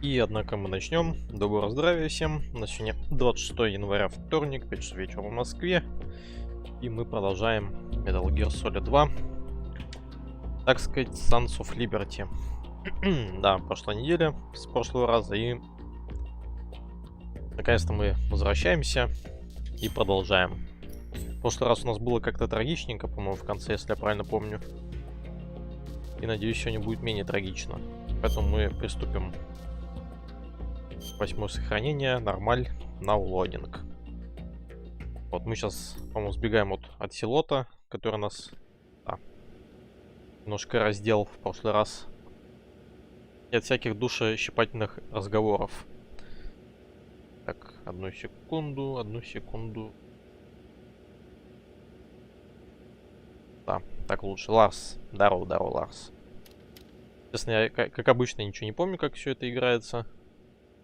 И однако мы начнем. Доброго здравия всем. У нас сегодня 26 января, вторник, 5 часов вечера в Москве. И мы продолжаем Metal Gear Solid 2. Так сказать, Sons of Liberty. Да, прошла неделя с прошлого раза. И наконец-то мы возвращаемся и продолжаем. В прошлый раз у нас было как-то трагичненько, по-моему, в конце, если я правильно помню. И надеюсь, сегодня будет менее трагично. Поэтому мы приступим. 8 сохранение, нормаль, now loading. Вот мы сейчас, по-моему, сбегаем вот от силота, который нас немножко раздел в прошлый раз. И от всяких душещипательных разговоров. Так, одну секунду. Да, так лучше. Ларс. Здорово, Ларс. Честно, я, как обычно, ничего не помню, как все это играется.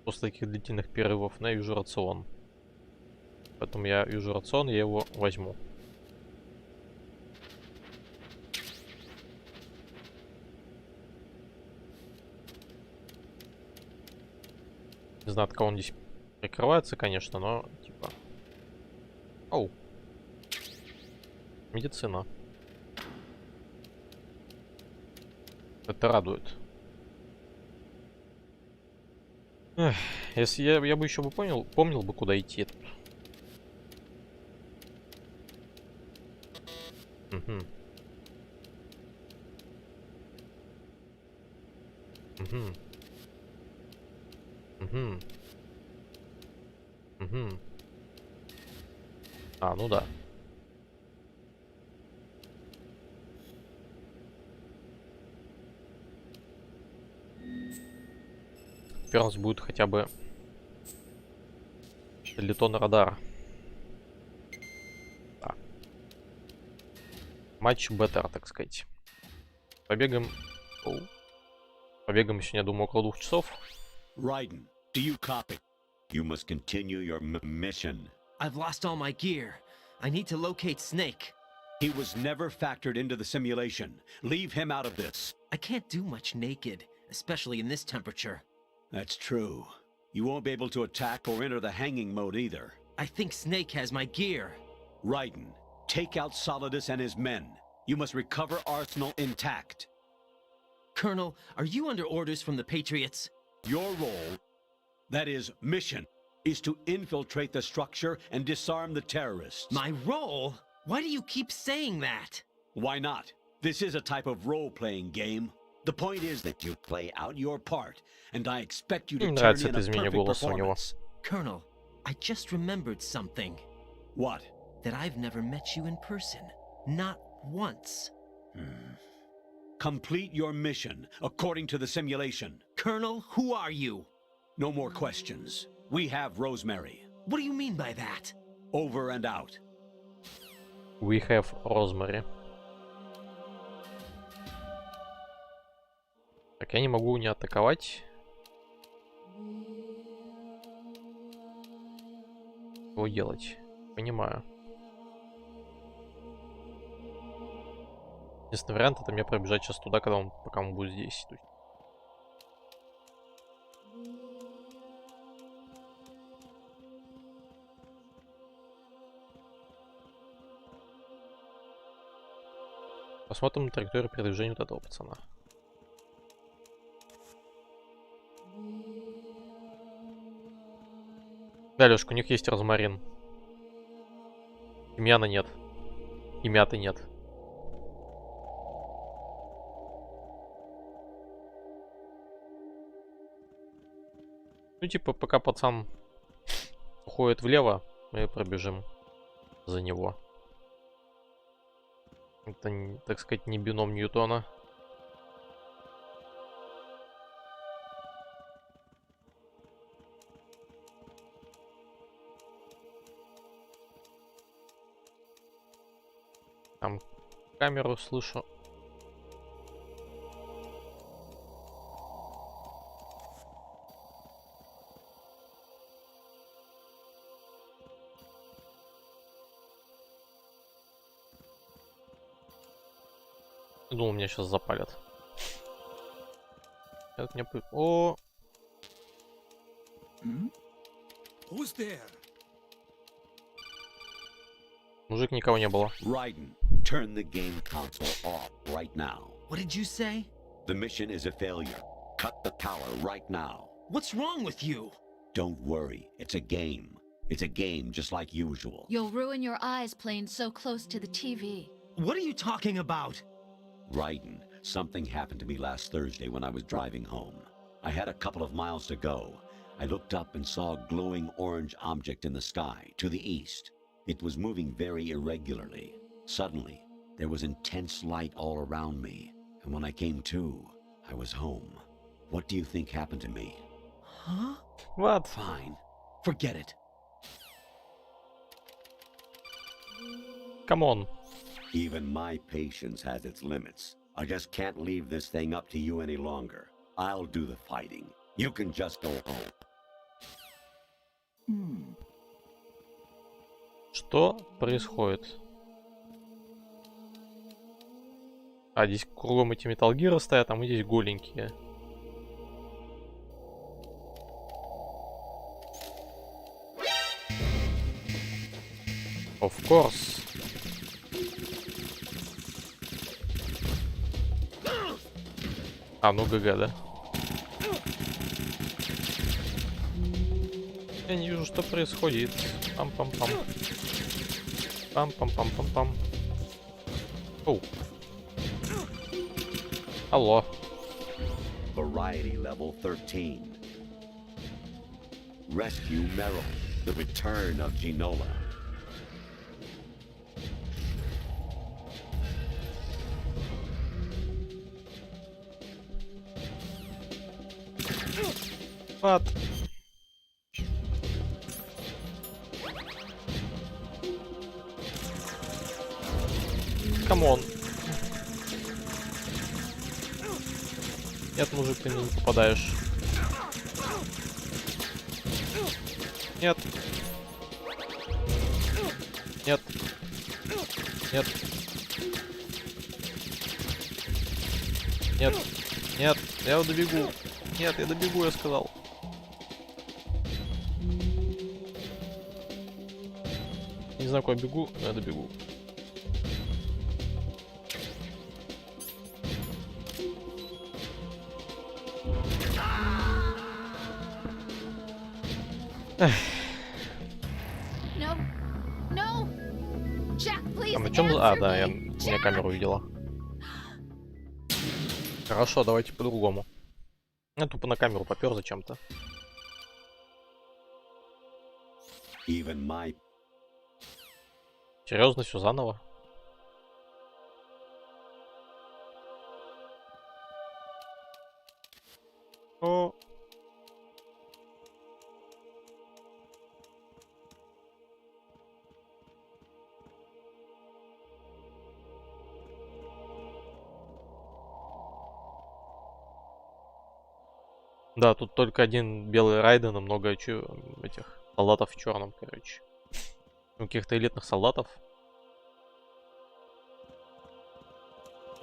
После таких длительных перерывов, но я вижу рацион. Поэтому я вижу рацион, я его возьму. Не знаю, от кого он здесь прикрывается, конечно, но типа... Оу. Медицина. Это радует. Эх, если я бы еще бы помнил бы, куда идти тут. Угу. А, ну да. Теперь у нас будет хотя бы летон радара. Да. Матч беттер, так сказать. Побегаем. Оу. Побегаем сегодня, думаю, около 2 часов. Raiden, do you copy? You must continue your mission. I've lost all my gear. I need to locate Snake. He was never factored into the simulation. Leave him out of this. I can't do much naked, especially in this temperature. That's true. You won't be able to attack or enter the hanging mode either. I think Snake has my gear. Raiden, take out Solidus and his men. You must recover Arsenal intact. Colonel, are you under orders from the Patriots? Your role, that is, mission, is to infiltrate the structure and disarm the terrorists. My role? Why do you keep saying that? Why not? This is a type of role-playing game. The point is that you play out your part, and I expect you to turn in a perfect performance. Colonel, I just remembered something. What? That I've never met you in person. Not once. Complete your mission according to the simulation. Colonel, who are you? No more questions. We have Rosemary. What do you mean by that? Over and out. We have Rosemary. Так, я не могу не атаковать. Что делать? Понимаю. Единственный вариант — это мне пробежать сейчас туда, пока он будет здесь. Посмотрим на траекторию передвижения вот этого пацана. Да, Лёшка, у них есть розмарин. Тимьяна нет. И мяты нет. Ну, типа, пока пацан уходит влево, мы пробежим за него. Это, так сказать, не бином Ньютона. Там камеру слышу. Думал, меня сейчас запалят. Как мне... О! Who's there? Мужик, никого не было. Raiden, turn the game console off right now. What did you say? The mission is a failure. Cut the power right now. What's wrong with you? Don't worry, it's a game. It's a game just like usual. You'll ruin your eyes playing so close to the TV. What are you talking about? Raiden, something happened to me last Thursday when I was driving home. I had a couple of miles to go. I looked up and saw a glowing orange object in the sky, to the east. It was moving very irregularly. Suddenly, there was intense light all around me, and when I came to, I was home. What do you think happened to me? Huh? What? Fine. Forget it. Come on. Even my patience has its limits. I just can't leave this thing up to you any longer. I'll do the fighting. You can just go home. Что происходит? А, здесь кругом эти Metal Gear стоят, а мы здесь голенькие. Of course. А, ну ГГ, да? Я не вижу, что происходит. Пам-пам-пам. Пам-пам-пам-пам-пам. Оу. Алло. Variety level 13. Rescue Meryl. The return of Ginola. What? Камон. Нет, мужик, ты мне не попадаешь. Нет. Нет. Нет. Нет. Нет. Я добегу. Нет, я добегу, я сказал. Не знаю, куда бегу, но я добегу. No. No. Jack, please. А на чем? А, answer да, me. я меня камеру видела. Хорошо, давайте по-другому. Я тупо на камеру попер зачем-то. Even my Серьезно, все заново? О. Да, тут только один белый Райден и много этих солдатов в черном, короче. У каких-то элитных солдатов.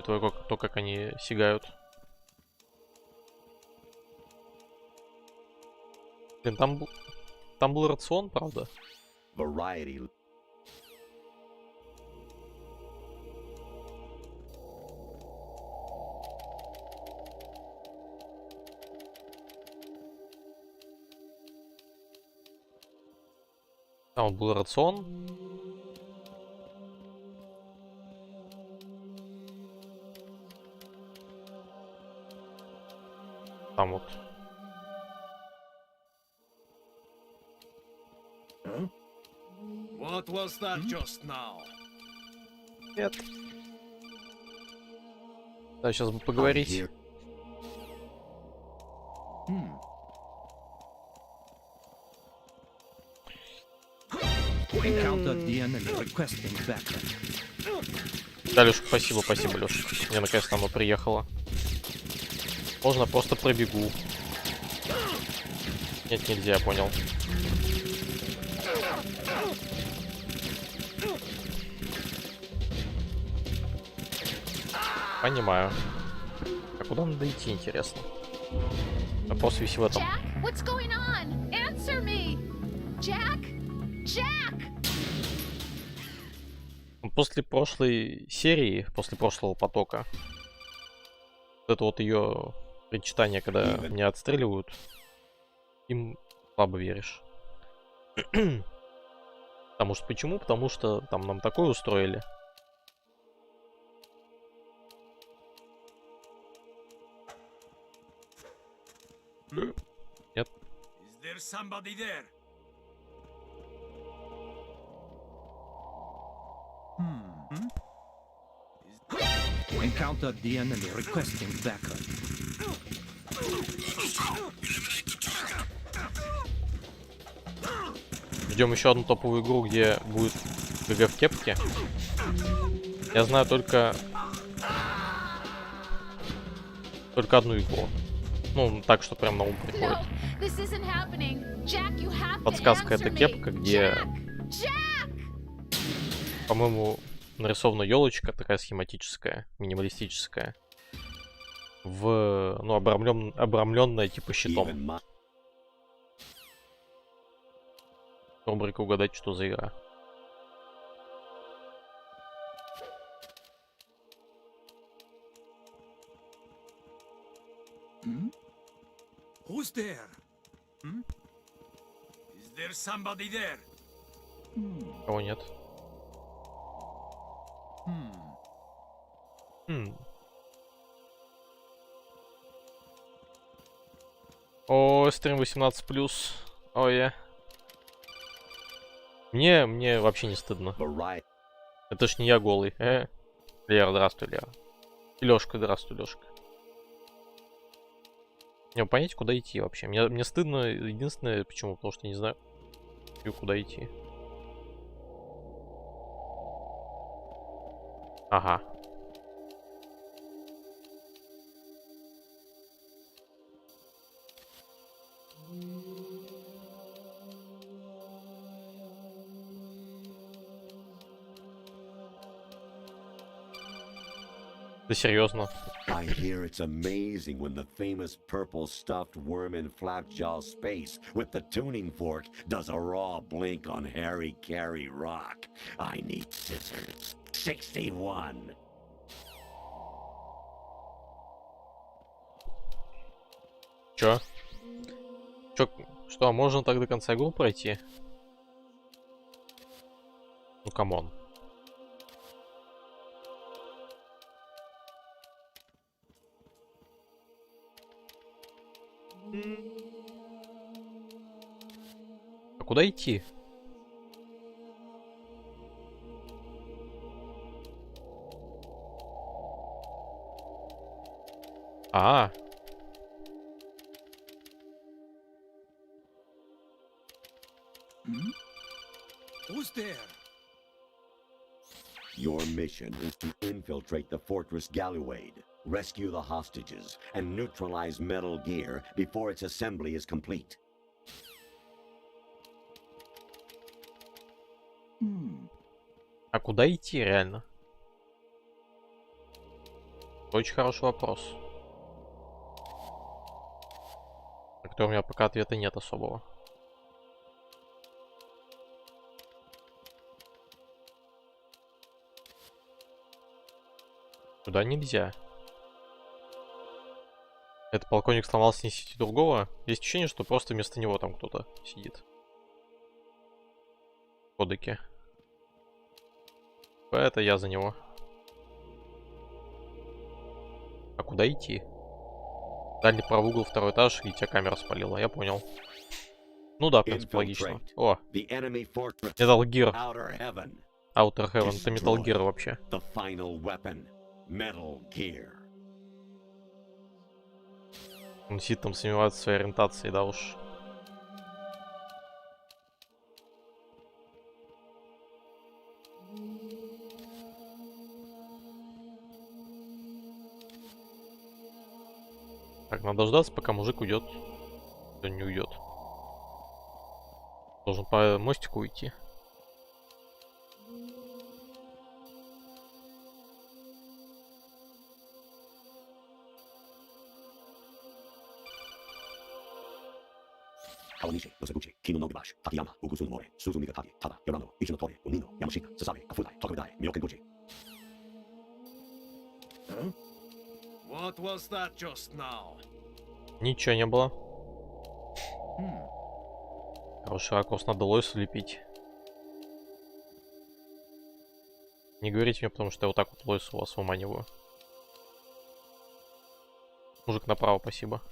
То, как они сигают. Блин, там был рацион, правда? variety. Там был рацион. Там вот. What was that just now? Нет. Да, сейчас бы поговорить. Encountered the enemy requesting backup. Да, Лёш, спасибо, Лёш. Мне наконец-то оно приехало. Можно просто пробегу. Нет, нельзя, я понял. Понимаю. А куда надо идти, интересно? Вопрос весь в этом. Jack? What's going on? Answer me! Jack? Jack! После прошлой серии, после прошлого потока, вот это вот ее причитание, когда меня отстреливают, им слабо веришь. Потому что почему? Потому что там нам такое устроили. Нет. Is there somebody there? Encounter the enemy requesting backup. Ждем еще одну топовую игру, где будет ГГ в кепке. Я знаю только одну игру. Ну, так что прям на ум приходит. No, this isn't happening. Jack, you have to Подсказка — answer это me. кепка, где, Jack! по-моему, нарисована елочка такая схематическая, минималистическая. Ну, обрамленная типа щитом. Even my Рубрика «Угадать, что за игра». Who's there? Is there somebody there? Кого нет? О, стрим 18+. Ой, я. Мне вообще не стыдно. variety. Это ж не я голый. Лера, здравствуй, Лера. И Лёшка, здравствуй, Лёшка. Не могу понять, куда идти вообще. Мне стыдно, единственное, почему, потому что не знаю, куда идти. Ага. Да серьезно. I hear it's amazing when the famous purple stuffed worm in Flapjaw space with the tuning fork does a raw blink on Harry Carey rock. I need scissors. 61. Чё? Что, можно так до конца игру пройти? Ну, камон. А куда идти? А, Who's there? Your mission is to infiltrate the fortress Galluade, rescue the hostages, and neutralize Metal Gear before its assembly is complete. а куда идти реально? Очень хороший вопрос. На который у меня пока ответа нет особого. Туда нельзя. Это полковник сломался, несите другого. Есть ощущение, что просто вместо него там кто-то сидит. В кодеке. Это я за него. А куда идти? Дальний правый угол, второй этаж, и тебя камера спалила, я понял. Ну да, в принципе, логично. Infiltrate О, the enemy fortress. Metal Gear. Outer Heaven. Outer Heaven, это Metal Destroy Gear вообще. The final weapon. Metal Gear. Он сидит там, сомневается в своей ориентации, да уж. Так, надо дождаться, пока мужик уйдет. Он не уйдет. Должен по мостику уйти. Kawanishi, Noseguchi, Kino no Gibashi, Takayama, Ugusun Mori, Suzumi Gatagi, Tada, Yorano, Ichinotori, Unino, Yamashita, Sasabe, Kafudai, Tokudai, Myokenguchi. What was that just now? Ничего не было. Хороший ракурс, надо Лойса лепить. Не говорите мне, потому что я вот так вот Лойса у вас выманиваю. Мужик направо, спасибо.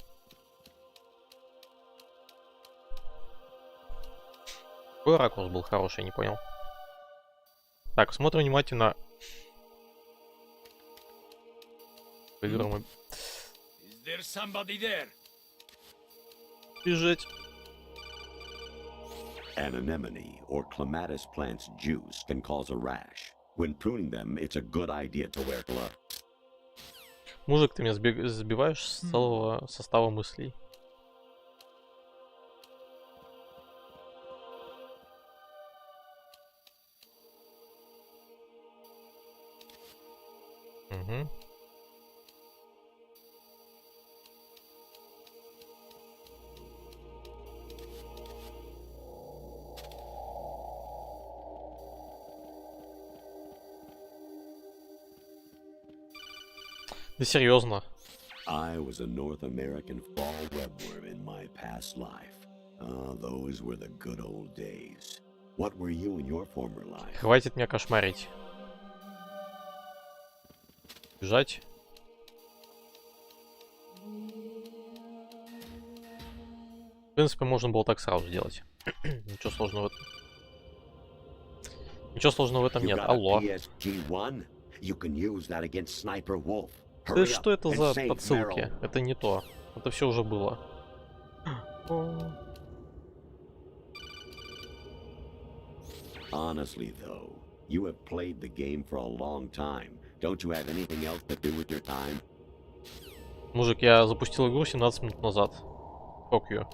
Какой ракурс был хороший, я не понял. Так, смотрим внимательно. Поиграем. Is there somebody there? Бежать. An anemone or clematis plant's juice can cause a rash. When pruning them, it's a good idea to wear gloves. Мужик, ты меня сбиваешь с целого состава мыслей. Угу. Да серьезно. I was a North American fall webworm in my past life. Ah, those were the good old days. What were you in your former life? Хватит меня кошмарить. Бежать. В принципе, можно было так сразу сделать. Ничего сложного в этом. Ничего сложного в этом You нет. got a Алло. PSG-1? You can use that against Sniper Wolf. Да Hurry что up это and за save подсылки? Meryl. Это не то. Это все уже было. Honestly, though, you have played the game for a long time. Don't you have anything else to do with your time? Мужик, я запустил игру 17 минут назад. Fuck you.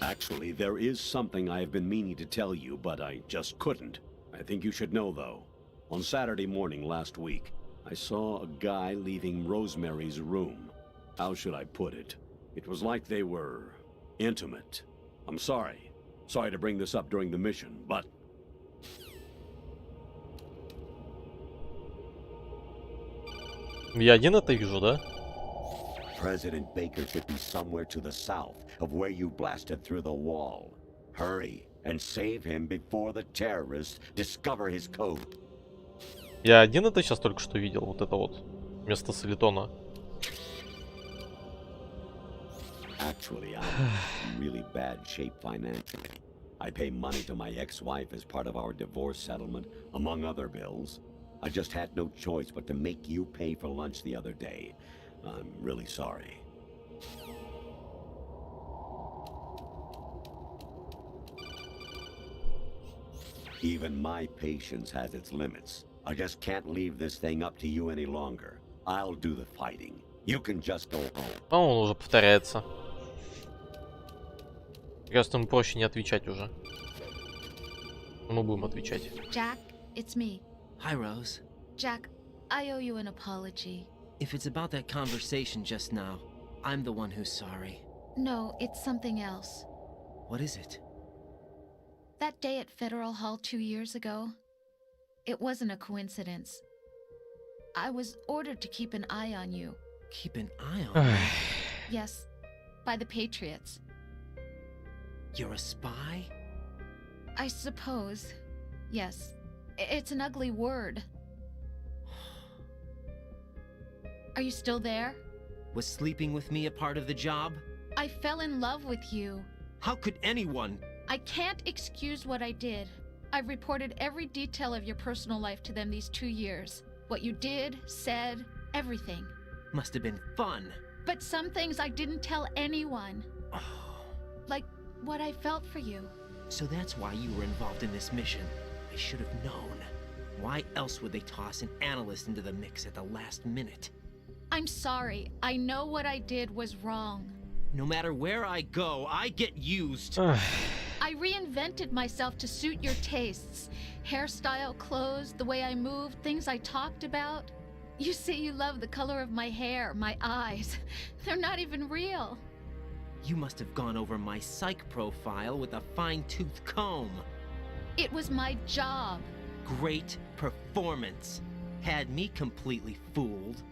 Actually, there is something I have been meaning to tell you, but I just couldn't. I think you should know, though. On Saturday morning last week, I saw a guy leaving Rosemary's room. How should I put it? It was like they were intimate. I'm sorry. Sorry to bring this up during the mission, but Я один это вижу, да? President Baker should be somewhere to the south of where you blasted through the wall. Hurry and save him before the terrorists discover his code. Я один это сейчас только что видел. Вот это вот. Вместо Солитона. Actually, I'm in really bad shape financially. I pay money to my ex-wife as part of our divorce settlement, among other bills. I just had no choice but to make you pay for lunch the other day. I'm really sorry. Even my patience has its limits. I just can't leave this thing up to you any longer. I'll do the fighting. You can just go home. А он уже повторяется. Кажется, ему проще не отвечать уже. Мы будем отвечать. Jack, it's me. Hi, Rose. Jack, I owe you an apology. If it's about that conversation just now, I'm the one who's sorry. No, it's something else. What is it? That day at Federal Hall 2 years ago, it wasn't a coincidence. I was ordered to keep an eye on you. Keep an eye on me. Yes, by the Patriots. You're a spy? I suppose. Yes. It's an ugly word. Are you still there? Was sleeping with me a part of the job? I fell in love with you. How could anyone? I can't excuse what I did. I've reported every detail of your personal life to them these 2 years. What you did, said, everything. Must have been fun. But some things I didn't tell anyone. Like what I felt for you. So that's why you were involved in this mission. I should have known. Why else would they toss an analyst into the mix at the last minute? I'm sorry. I know what I did was wrong. No matter where I go, I get used. I reinvented myself to suit your tastes. Hairstyle, clothes, the way I moved, things I talked about. You say you love the color of my hair, my eyes. They're not even real. You must have gone over my psych profile with a fine-tooth comb. It was my job. Great performance. Had me completely fooled.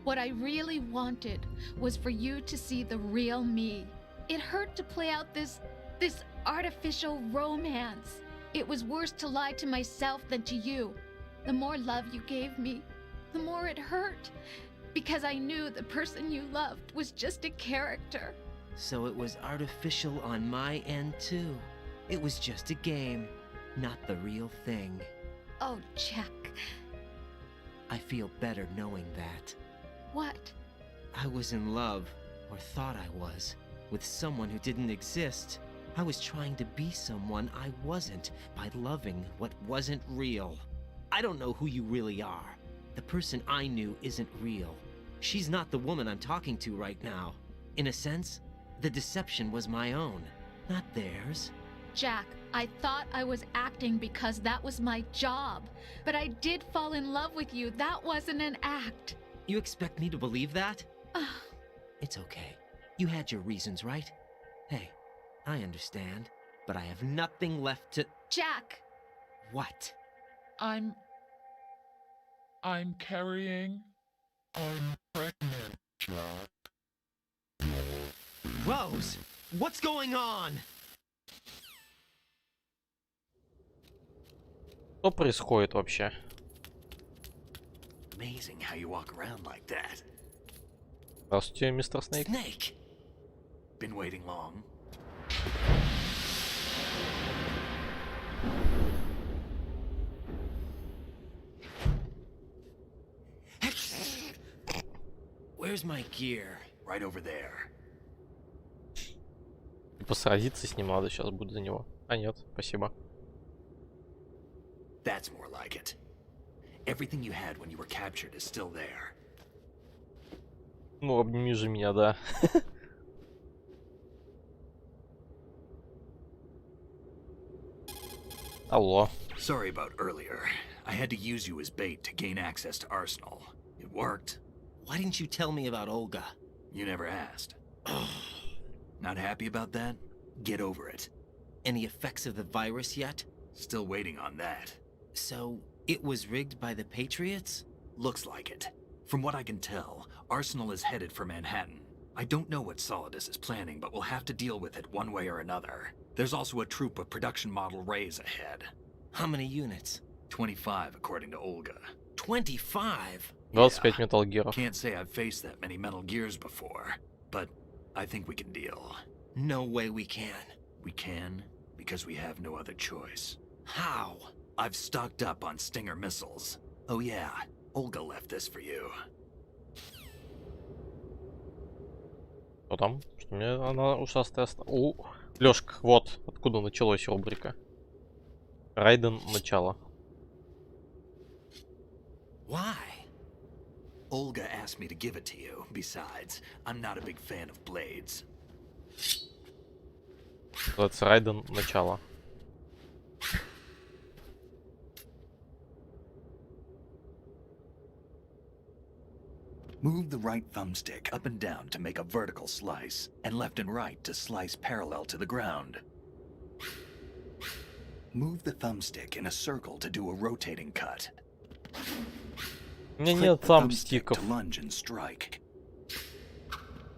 What I really wanted was for you to see the real me. It hurt to play out this artificial romance. It was worse to lie to myself than to you. The more love you gave me, the more it hurt. Because I knew the person you loved was just a character. So it was artificial on my end too. It was just a game, not the real thing. Oh, Jack. I feel better knowing that. What? I was in love, or thought I was, with someone who didn't exist. I was trying to be someone I wasn't by loving what wasn't real. I don't know who you really are. The person I knew isn't real. She's not the woman I'm talking to right now. In a sense, the deception was my own, not theirs. Jack, I thought I was acting because that was my job. But I did fall in love with you. That wasn't an act. You expect me to believe that? Ugh. It's okay. You had your reasons, right? Hey, I understand, but I have nothing left to... Jack! What? I'm carrying. I'm pregnant, Jack. Rose! What's going on? Что происходит вообще? Amazing how you walk around like that. Здравствуйте, мистер Снейк. Snake! Been waiting long? Where's my gear? Right over there. Посразиться с ним надо сейчас будет за него. А нет, спасибо. That's more like it. Everything you had when you were captured is still there. Ну, обними же меня, да. Алло. Sorry about earlier. I had to use you as bait to gain access to Arsenal. It worked. Why didn't you tell me about Olga? You never asked. Not happy about that? Get over it. Any effects of the virus yet? Still waiting on that. So, it was rigged by the Patriots? Looks like it. From what I can tell, Arsenal is headed for Manhattan. I don't know what Solidus is planning, but we'll have to deal with it one way or another. There's also a troop of production model Rays ahead. How many units? 25, according to Olga. 25? 25 Metal Gear'ов. Can't say I've faced that many Metal Gears before, but I think we can deal. No way we can. We can, because we have no other choice. How? I've stocked up on Stinger missiles. Oh yeah, Olga left this for you. Что там? Что мне она ушастая осталась? Лёшка, вот откуда началась рубрика. Райден начало. Why? Olga asked me to give it to you. Besides, I'm not a big fan of blades. Называется Райден начало. Move the right thumbstick up and down to make a vertical slice, and left and right to slice parallel to the ground. Move the thumbstick in a circle to do a rotating cut. У меня Flip нет the там thumbstick стиков. to lunge and strike.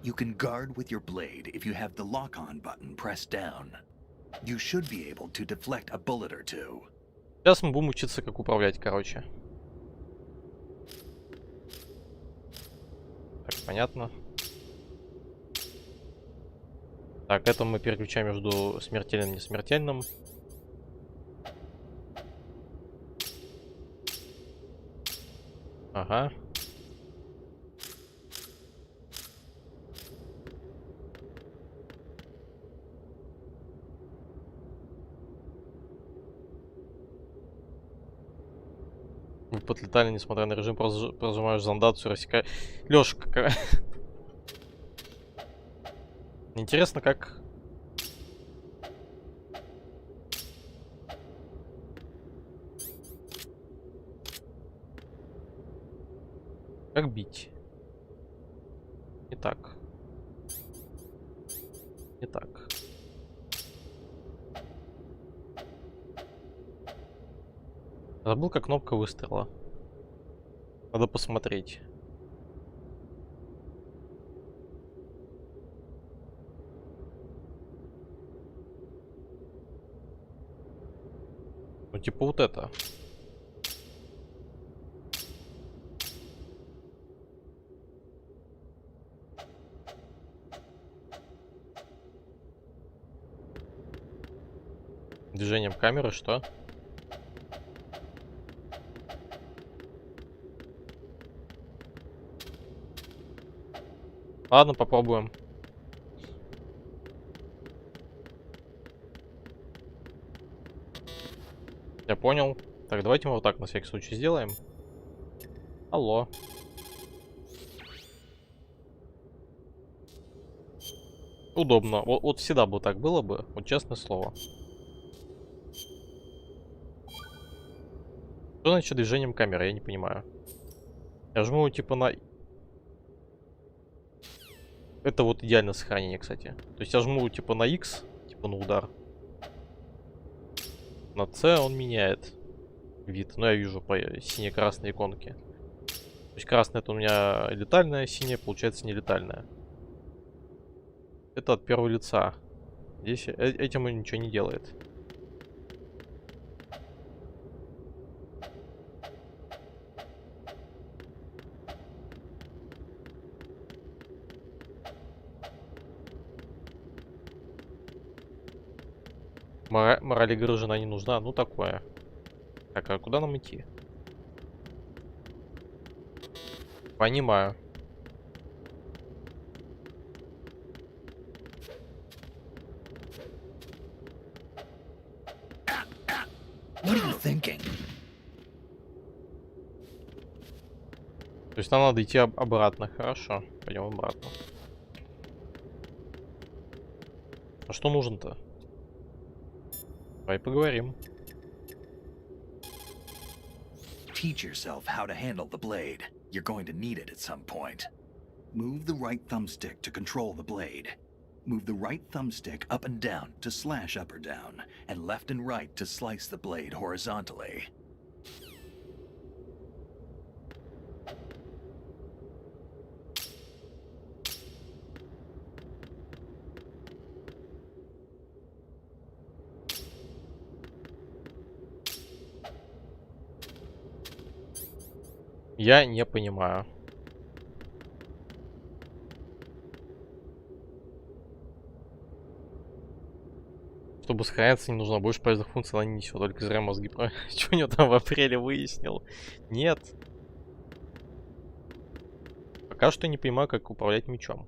You can guard with your blade if you have the lock-on button pressed down. You should be able to deflect a bullet or two. Сейчас мы будем учиться, как управлять, короче. Так, понятно. Так, это мы переключаем между смертельным и несмертельным. Ага. Выпад летали, несмотря на режим, прожимаешь зондацию, рассекаешь. Лёша, какая... Интересно, как... Как бить? Итак. Не так. Забыл, как кнопка выстрела. Надо посмотреть. Ну, типа вот это. Движением камеры, что? Ладно, попробуем. Я понял. Так, давайте мы вот так на всякий случай сделаем. Алло. Удобно. Вот всегда бы так было бы. Вот честное слово. Что значит движением камеры? Я не понимаю. Я жму типа на... Это вот идеальное сохранение, кстати. То есть я жму типа на X, типа на удар. На C он меняет вид. Ну, я вижу по сине-красной иконке. То есть красная это у меня летальная, синяя получается нелетальная. Это от первого лица. Здесь этим он ничего не делает. Мораль игры жена не нужна. Ну, такое. Так, а куда нам идти? Понимаю. What are you thinking? То есть нам надо идти обратно. Хорошо. Пойдем обратно. А что нужно-то? Давай поговорим. Teach yourself how to handle the blade. You're going to need it at some point. Move the right thumbstick to control the blade. Move the right thumbstick up and down to slash up or down, and left and right to slice the blade horizontally. Я не понимаю. Чтобы сохраняться, не нужно больше полезных функций, она не несет, только зря мозги про... Что у него там в апреле выяснил? Нет. Пока что не понимаю, как управлять мечом.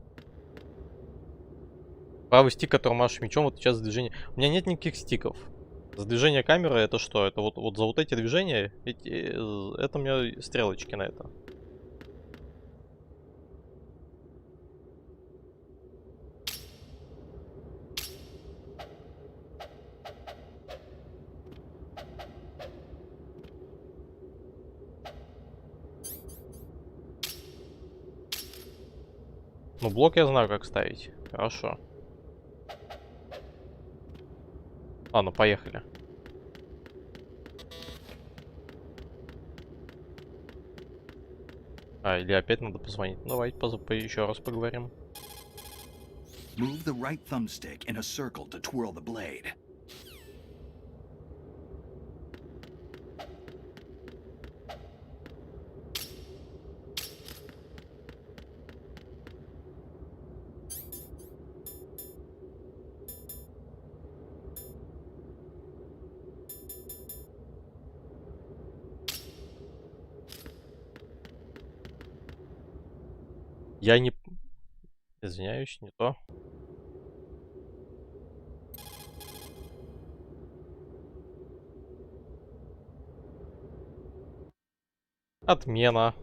Правый стик, который машешь мечом, вот сейчас движение... У меня нет никаких стиков. За движение камеры это что? Это вот за вот эти движения, это у меня стрелочки на это. Ну, блок я знаю, как ставить. Хорошо. Ладно, поехали. А, или опять надо позвонить. Давайте еще раз поговорим. Move the right thumbstick in a circle to twirl the blade. Я не... Извиняюсь, не то. Отмена.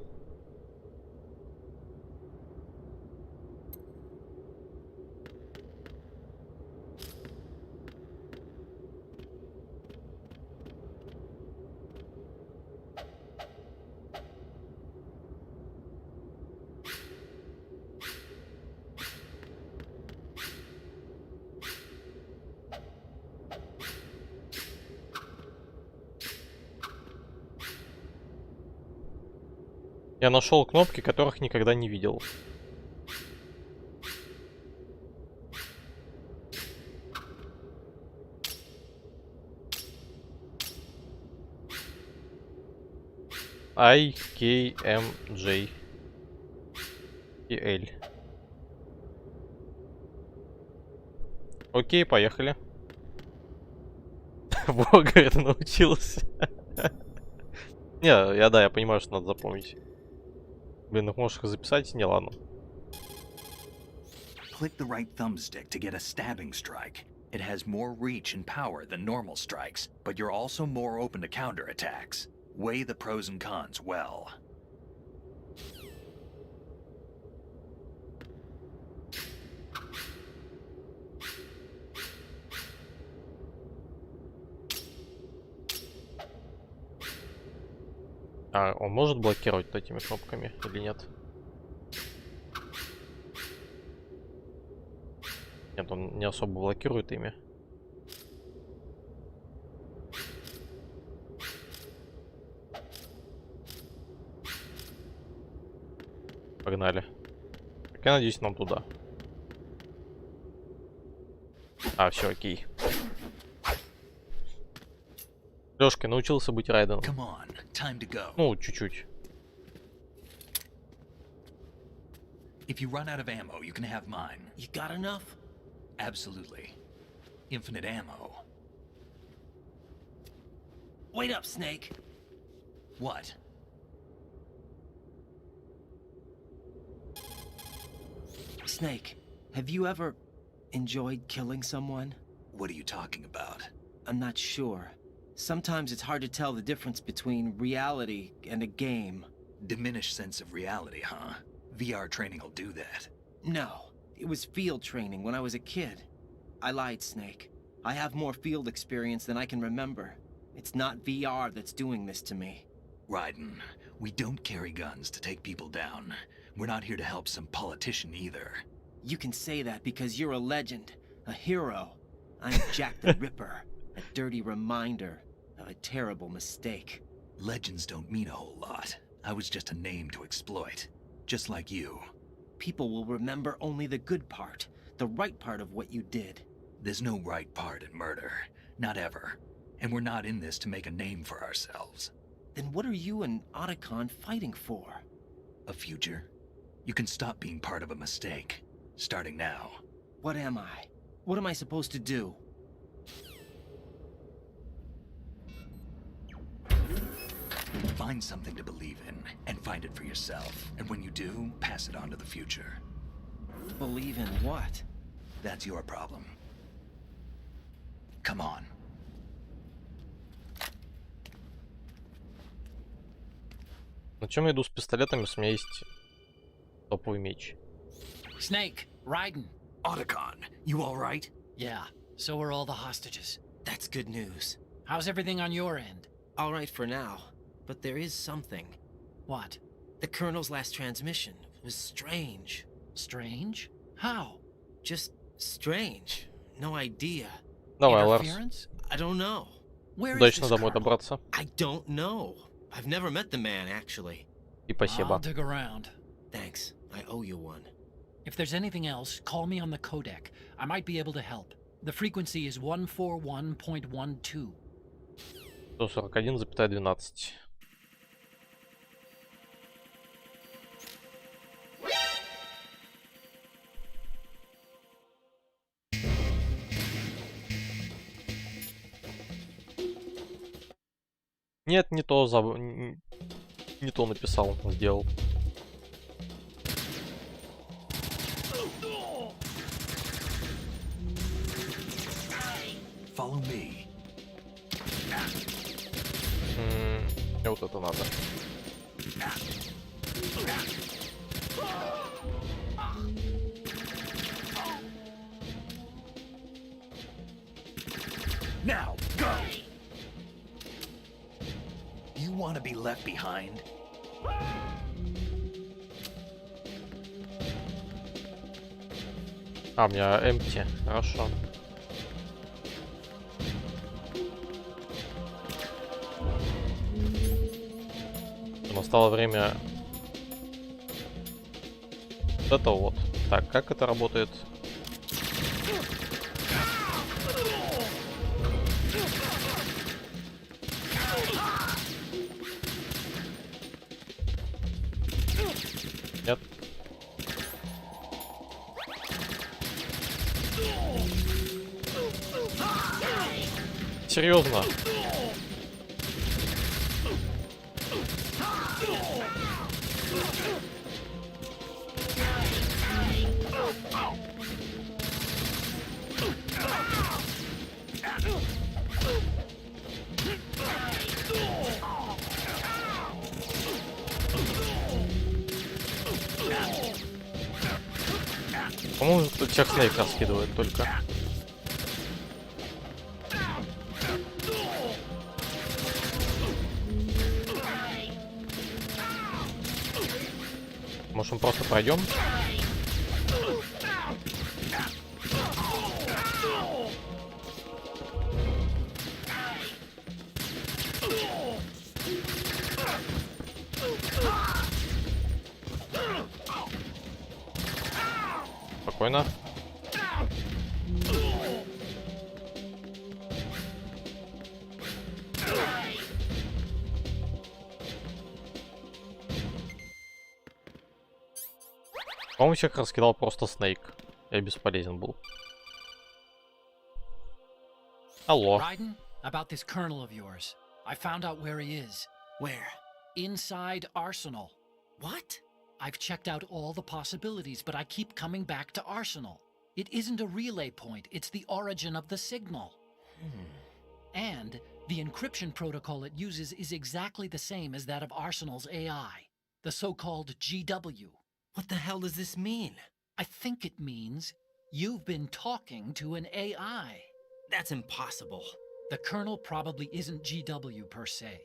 Я нашел кнопки, которых никогда не видел. I, K, M, J и L. Окей, поехали. Во, говорит, научился. Не, я понимаю, что надо запомнить. Блин, их можешь их записать? Не, ладно. Click the right thumbstick to get a stabbing strike. It has more reach and power than normal strikes, but you're also more open to counterattacks. Weigh the pros and cons well. А он может блокировать этими кнопками или нет? Нет, он не особо блокирует ими. Погнали. Так, я надеюсь, нам туда. А, все, окей. Лёшка научился быть Райденом. Come on, time to go. Ну, чуть-чуть. If you run out of ammo, you can have mine. You got enough? Absolutely. Infinite ammo. Wait up, Snake. What? Snake, have you ever enjoyed killing someone? What are you talking about? I'm not sure. Sometimes it's hard to tell the difference between reality and a game. Diminished sense of reality, huh? VR training will do that. No, it was field training when I was a kid. I lied, Snake. I have more field experience than I can remember. It's not VR that's doing this to me. Raiden, we don't carry guns to take people down. We're not here to help some politician either. You can say that because you're a legend, a hero. I'm Jack the Ripper, a dirty reminder of a terrible mistake. Legends don't mean a whole lot. I was just a name to exploit. Just like you. People will remember only the good part, the right part of what you did. There's no right part in murder. Not ever. And we're not in this to make a name for ourselves. Then what are you and Otacon fighting for? A future? You can stop being part of a mistake. Starting now. What am I? What am I supposed to do? Find something to believe in, and find it for yourself. And when you do, pass it on to the future. Believe in what? That's your problem. Come on. На чем я иду с пистолетами, если у меня есть топовый меч? Snake, Raiden. Otacon, you alright? Yeah, so are all the hostages. That's good news. How's everything on your end? All right for now, but there is something. What? The Colonel's last transmission was strange. Strange? How? Just strange. No idea. Давай, Ларс. Interference? I don't know. Where is Удачно this домой colonel? добраться. I don't know. I've never met the man, actually. И I'll спасибо. dig around. Thanks. I owe you one. If there's anything else, call me on the codec. I might be able to help. The frequency is 141.12. 141,12. Нет, не то не то написал, сделал. Follow me. Мне вот это надо. Now, go! You want to be left behind? А, у меня empty. Хорошо. Настало время Это вот. Так, как это работает? Нет. Серьезно? По-моему, тут всех снайпер раскидывает только. Может, мы просто пройдем? Спокойно. По-моему, всех раскидал просто Снейк. Я бесполезен был. Алло. Raiden, about this colonel of yours. I found out where he is. Where? Inside Arsenal. What? I've checked out all the possibilities, but I keep coming back to Arsenal. It isn't a relay point, it's the origin of the signal. And the encryption protocol it uses is exactly the same as that of Arsenal's AI, the so-called GW. What the hell does this mean? I think it means you've been talking to an AI. That's impossible. The kernel probably isn't GW per se.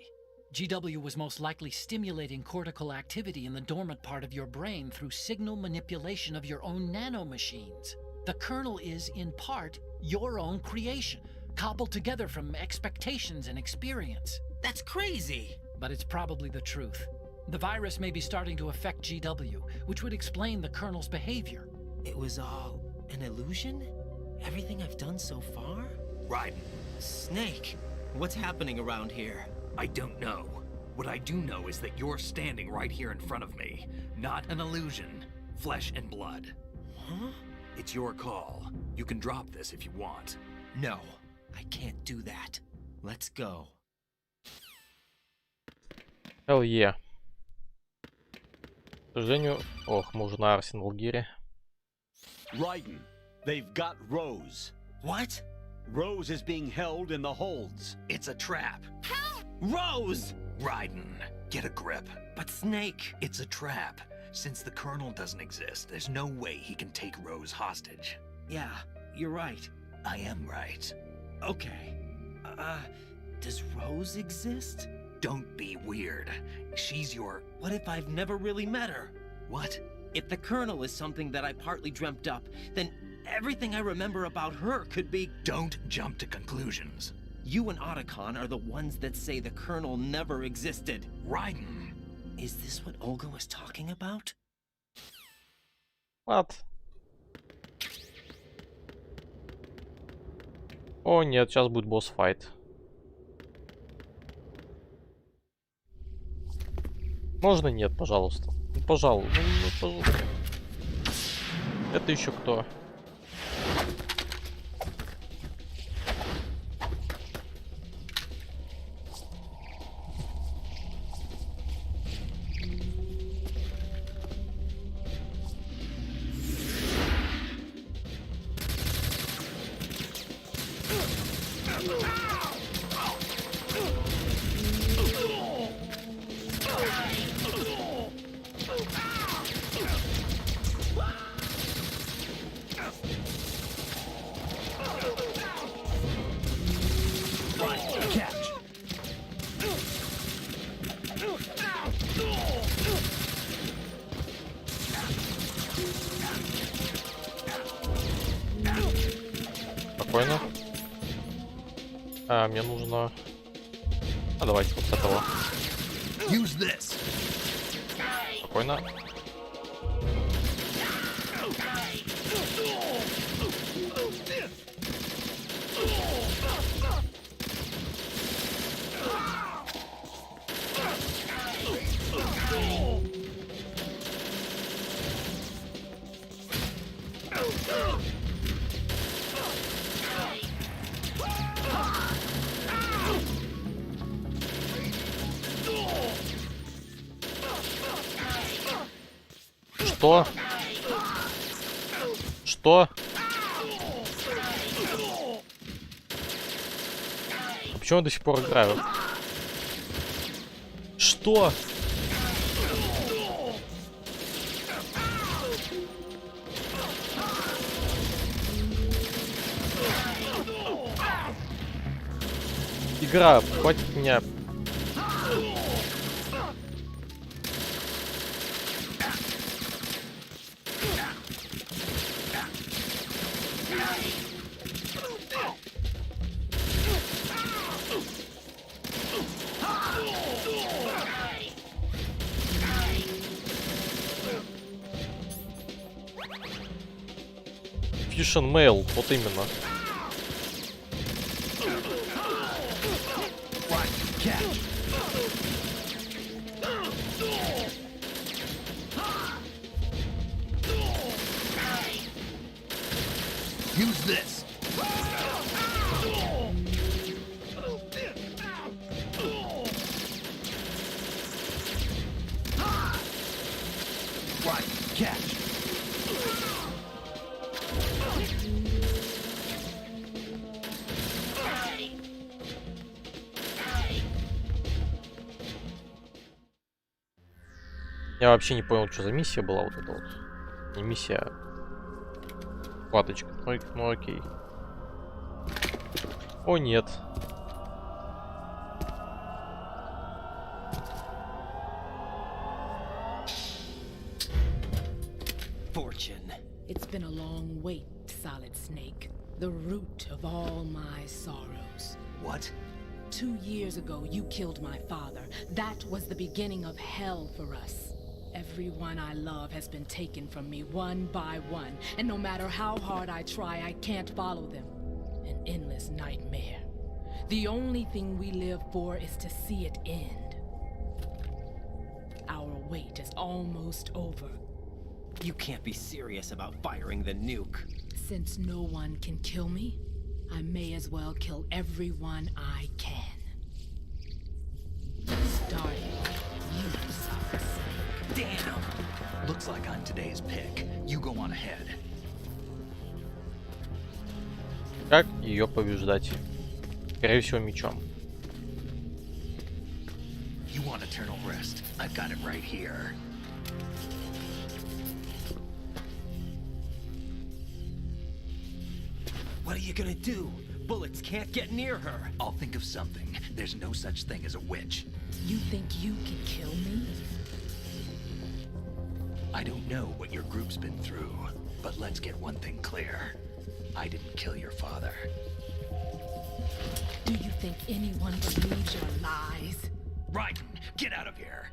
GW was most likely stimulating cortical activity in the dormant part of your brain through signal manipulation of your own nanomachines. The kernel is, in part, your own creation, cobbled together from expectations and experience. That's crazy. But it's probably the truth. The virus may be starting to affect GW, which would explain the kernel's behavior. It was all an illusion? Everything I've done so far? Raiden, Snake, what's happening around here? I don't know. What I do know is that you're standing right here in front of me. Not an illusion. Flesh and blood. Huh? It's your call. You can drop this if you want. No, I can't do that. Let's go. Hell yeah. К сожалению... Ох, мы уже на Арсенал Гире. Raiden, they've got Rose. What? Rose is being held in the holds. It's a trap. Rose! Raiden, get a grip. But Snake... It's a trap. Since the Colonel doesn't exist, there's no way he can take Rose hostage. Yeah, you're right. I am right. Okay. Does Rose exist? Don't be weird. She's your... What if I've never really met her? What? If the Colonel is something that I partly dreamt up, then everything I remember about her could be... Don't jump to conclusions. You and Otacon are the ones that say the Colonel never existed. Raiden. Is this what Olga was talking about? What? О нет, сейчас будет босс-файт. Можно нет, пожалуйста? Ну, пожалуйста. Ну, пожалуйста. Это еще кто? Спокойно. Мне нужно... давайте вот с этого. Use this. Спокойно. Что? Что? А почему я до сих пор играю? Что? Игра, хватит меня. Fish and Mail, вот именно. Use this. Right, catch. Я вообще не понял, что за миссия была вот эта вот. Не миссия, а вкладочка. Ну окей. О нет. Fortune. It's been a long wait, Solid Snake. The root of all my sorrows. What? 2 years ago, you killed my father. That was the beginning of hell for us. Everyone I love has been taken from me one by one, and no matter how hard I try, I can't follow them. An endless nightmare. The only thing we live for is to see it end. Our wait is almost over. You can't be serious about firing the nuke. Since no one can kill me, I may as well kill everyone I can. Starting you, Solid Snake. Damn! Looks like I'm today's pick. You go on ahead. Как ее побеждать? Скорее всего, мечом. You want eternal rest? I've got it right here. What are you gonna do? Bullets can't get near her. I'll think of something. There's no such thing as a witch. You think you can kill me? I don't know what your group's been through, but let's get one thing clear. I didn't kill your father. Do you think anyone believes your lies? Raiden, get out of here!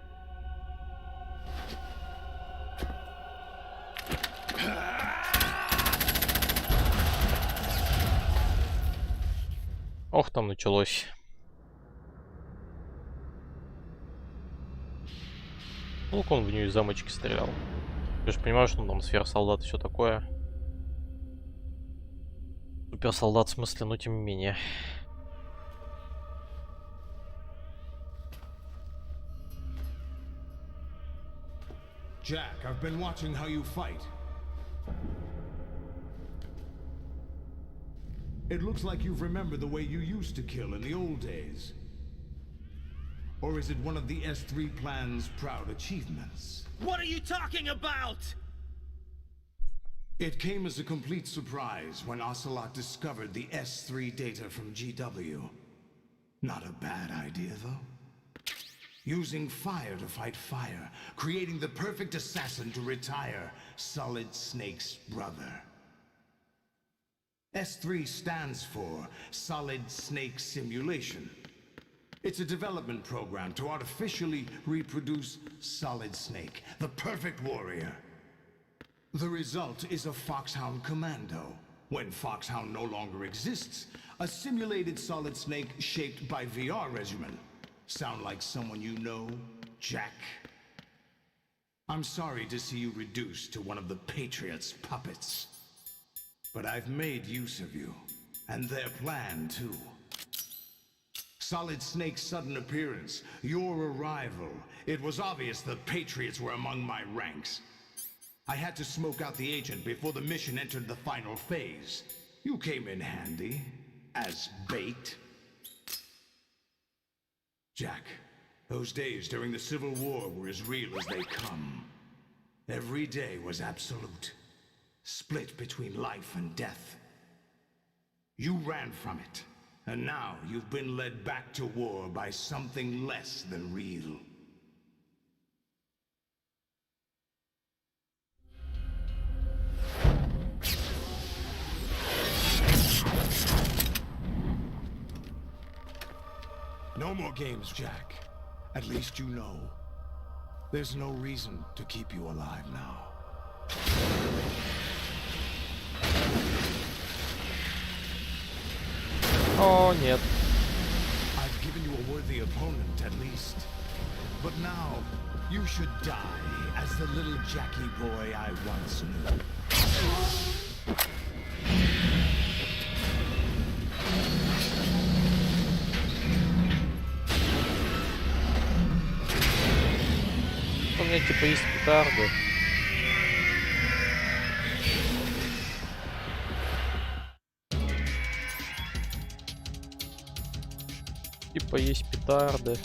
Ох, там началось. Ну-ка он в нее из замочки стрелял. Я же понимаю, что он там сверхсолдат и все такое. Суперсолдат в смысле, но тем не менее. Jack, I've been watching how you fight. It looks like you've remembered the way you used to kill in the old days. Or is it one of the S3 plan's proud achievements? What are you talking about? It came as a complete surprise when Ocelot discovered the S3 data from GW. Not a bad idea, though. Using fire to fight fire, creating the perfect assassin to retire Solid Snake's brother. S3 stands for Solid Snake Simulation. It's a development program to artificially reproduce Solid Snake, the perfect warrior. The result is a Foxhound Commando. When Foxhound no longer exists, a simulated Solid Snake shaped by VR regimen. Sound like someone you know, Jack? I'm sorry to see you reduced to one of the Patriots' puppets. But I've made use of you, and their plan too. Solid Snake's sudden appearance, your arrival, it was obvious the Patriots were among my ranks. I had to smoke out the agent before the mission entered the final phase. You came in handy, as bait. Jack, those days during the Civil War were as real as they come. Every day was absolute, split between life and death. You ran from it, and now you've been led back to war by something less than real. No more games, Jack. At least you know. There's no reason to keep you alive now. О, нет. I've given you a worthy opponent, at least. But now, you should die as the little Jackie boy I once knew. У меня типа есть петарды. Типа есть петарды.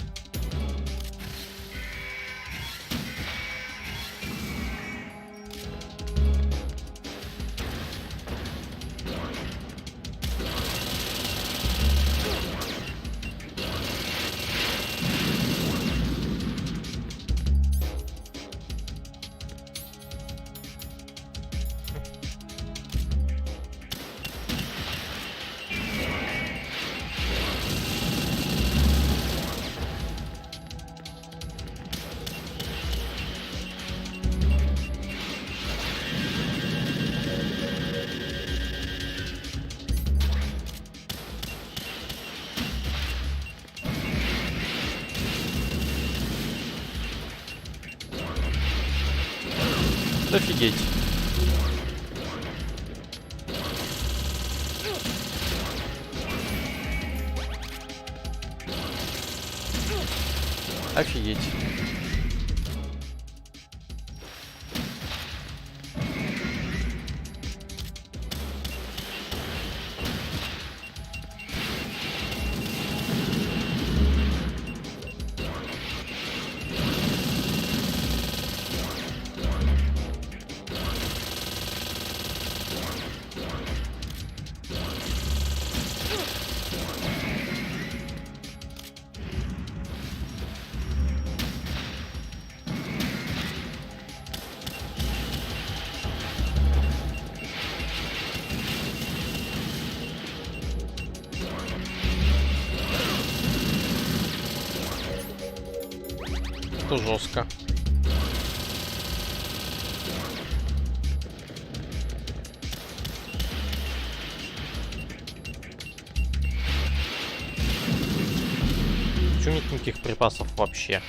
Офигеть. Офигеть. Это жестко. Почему нет никаких припасов вообще?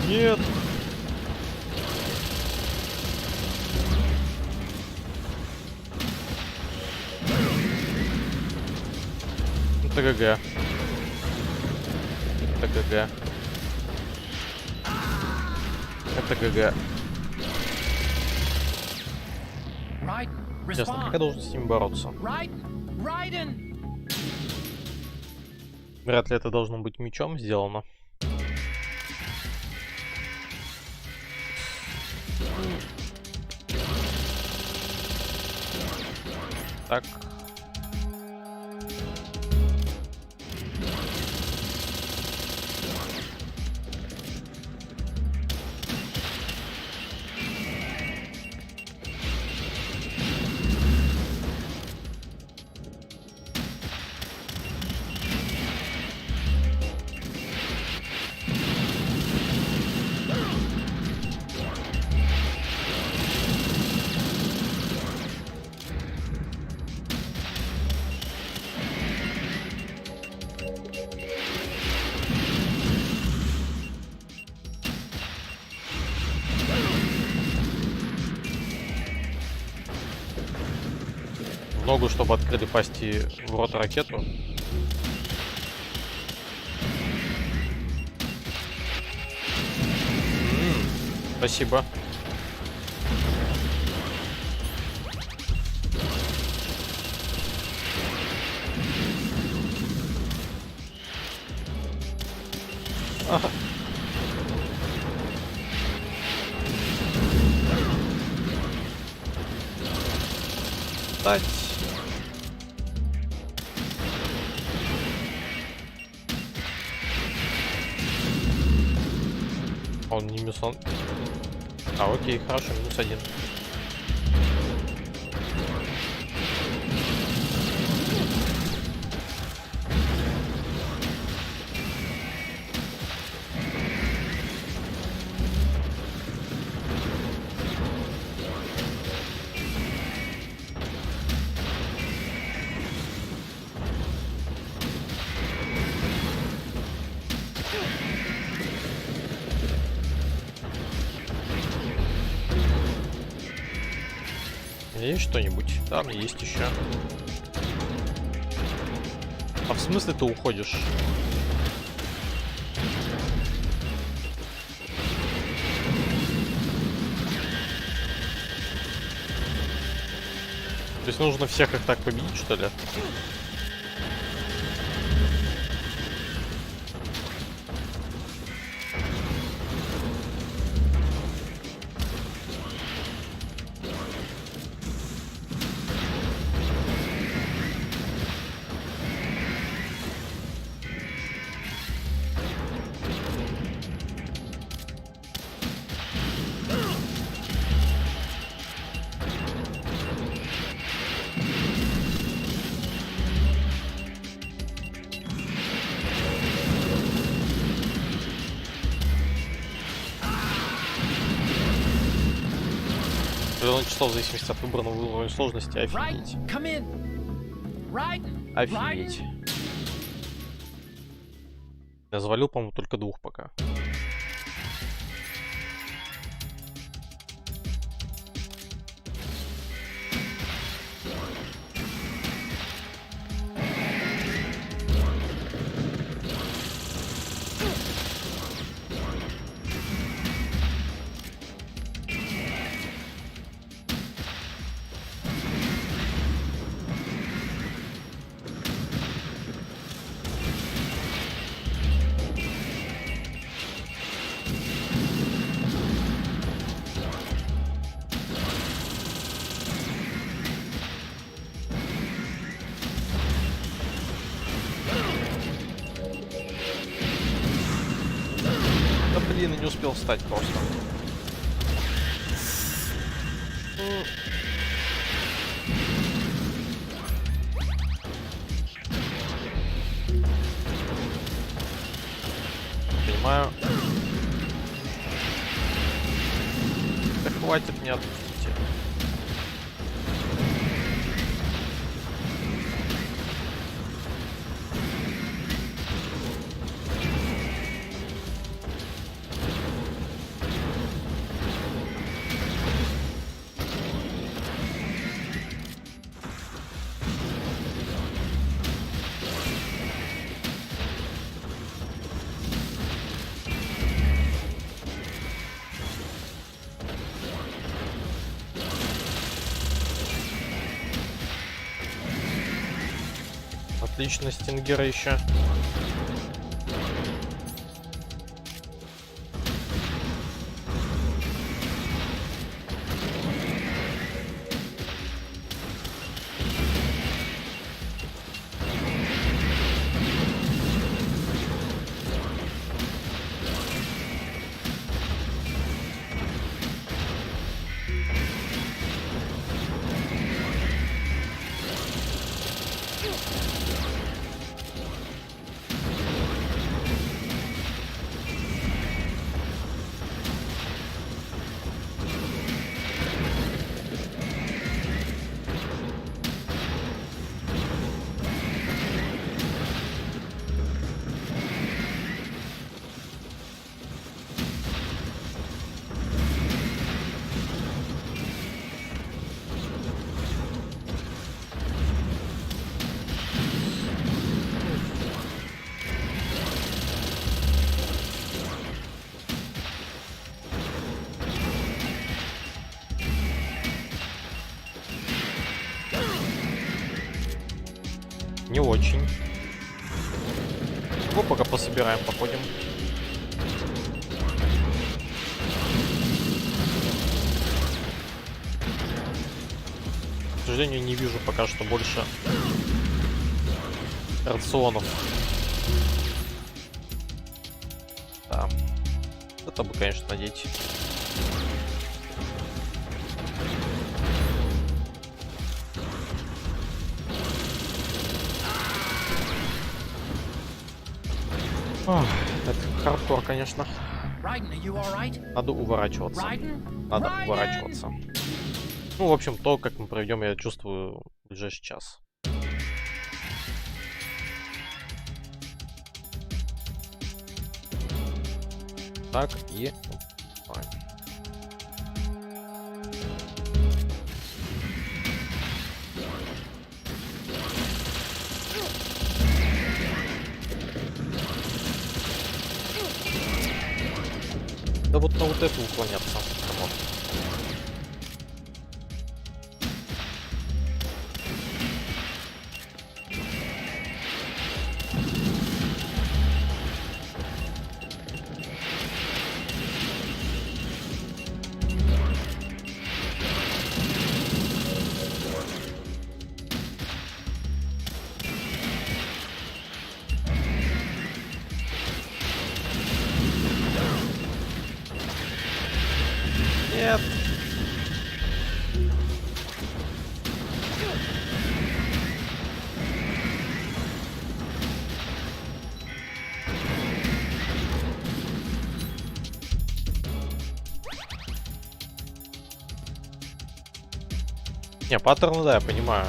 Нет. Это ГГ. Это ГГ. Это ГГ. Интересно, как я должен с ним бороться? Вряд ли это должно быть мечом сделано. Так. ногу, чтобы открыли пасти в рот ракету. Спасибо. Ага. Встать. Он не минус он. А, окей, хорошо, -1. Есть что-нибудь? Там есть еще. А в смысле ты уходишь? То есть нужно всех их так победить, что ли? Определенное число в зависимости от выбранного уровня сложности. Офигеть. Офигеть. Я завалил, по-моему, только 2 пока. Блин, не успел встать просто. Понимаю. Да хватит, не отпустите. Отлично, стингера еще. Не очень. Ну, пока пособираем, походим. К сожалению, не вижу пока что больше рационов. Да. Это бы, конечно, надеть. Ох, это хардкор, конечно. Надо уворачиваться. Надо уворачиваться. Ну, в общем, то, как мы проведем, я чувствую в ближайший час. Так, и... Ой. Да вот на вот это уклоняться. Камон. Нет. Не, паттерны, да, я понимаю.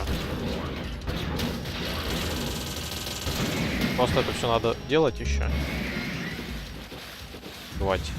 Просто это все надо делать еще. Давайте.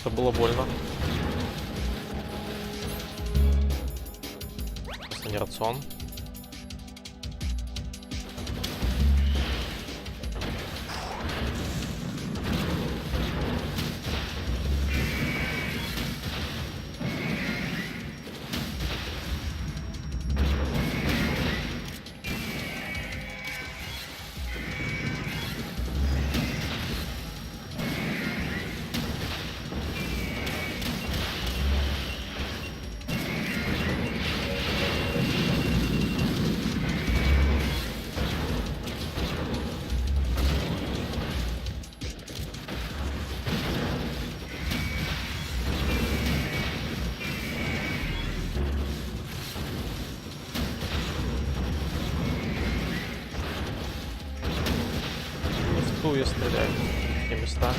Это было больно. Просто не рацион. Я стреляю в те места.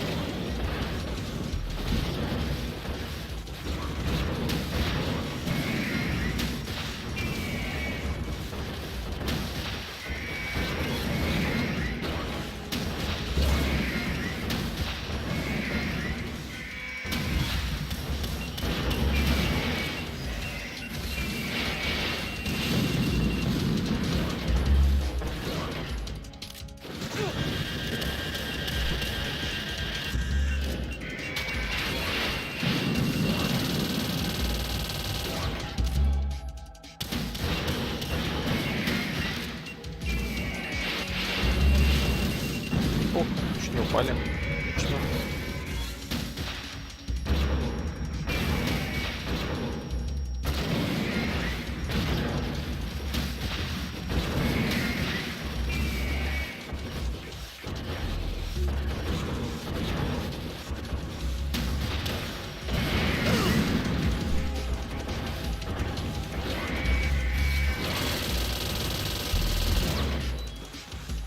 Чуть не упали. Отлично.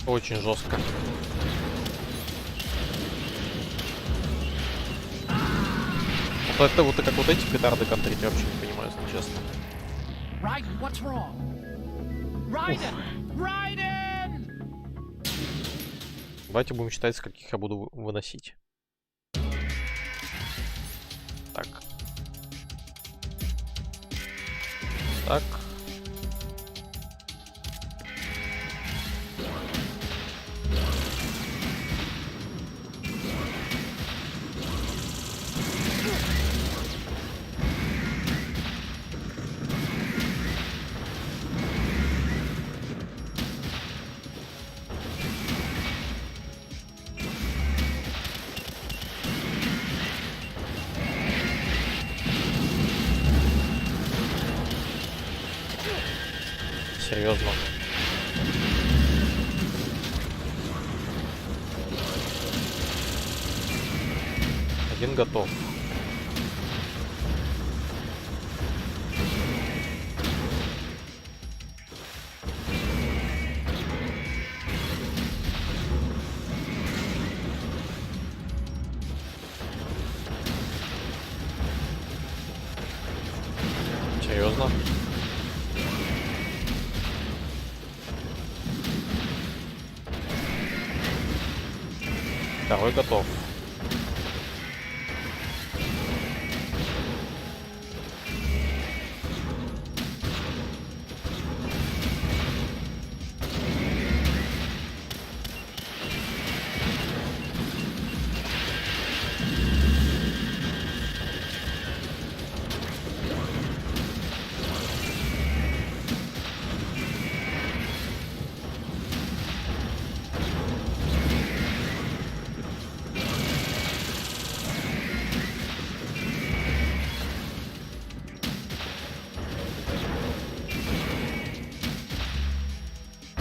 Очень жестко. Вот это вот как вот эти петарды контрить, я вообще не понимаю, если честно. Raiden, what's wrong? Raiden! Raiden! Давайте будем считать, с каких я буду выносить. Так. Так. Серьезно. Один готов. Серьезно? Второй готов.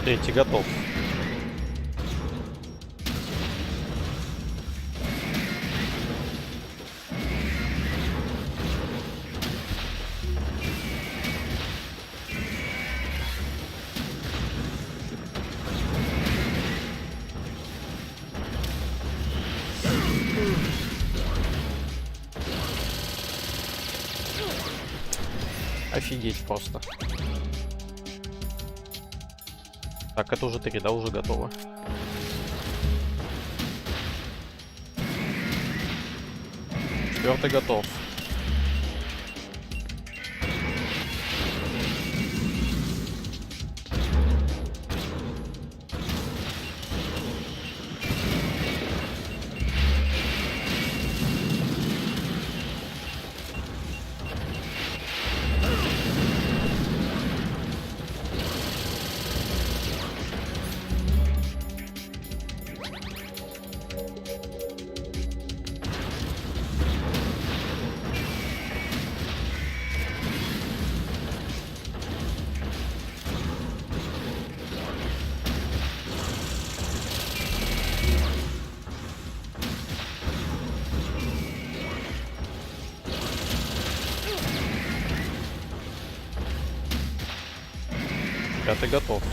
Третий готов. Офигеть просто. Так, это уже 3, да, уже готово. Четвертый готов. Пятый готов.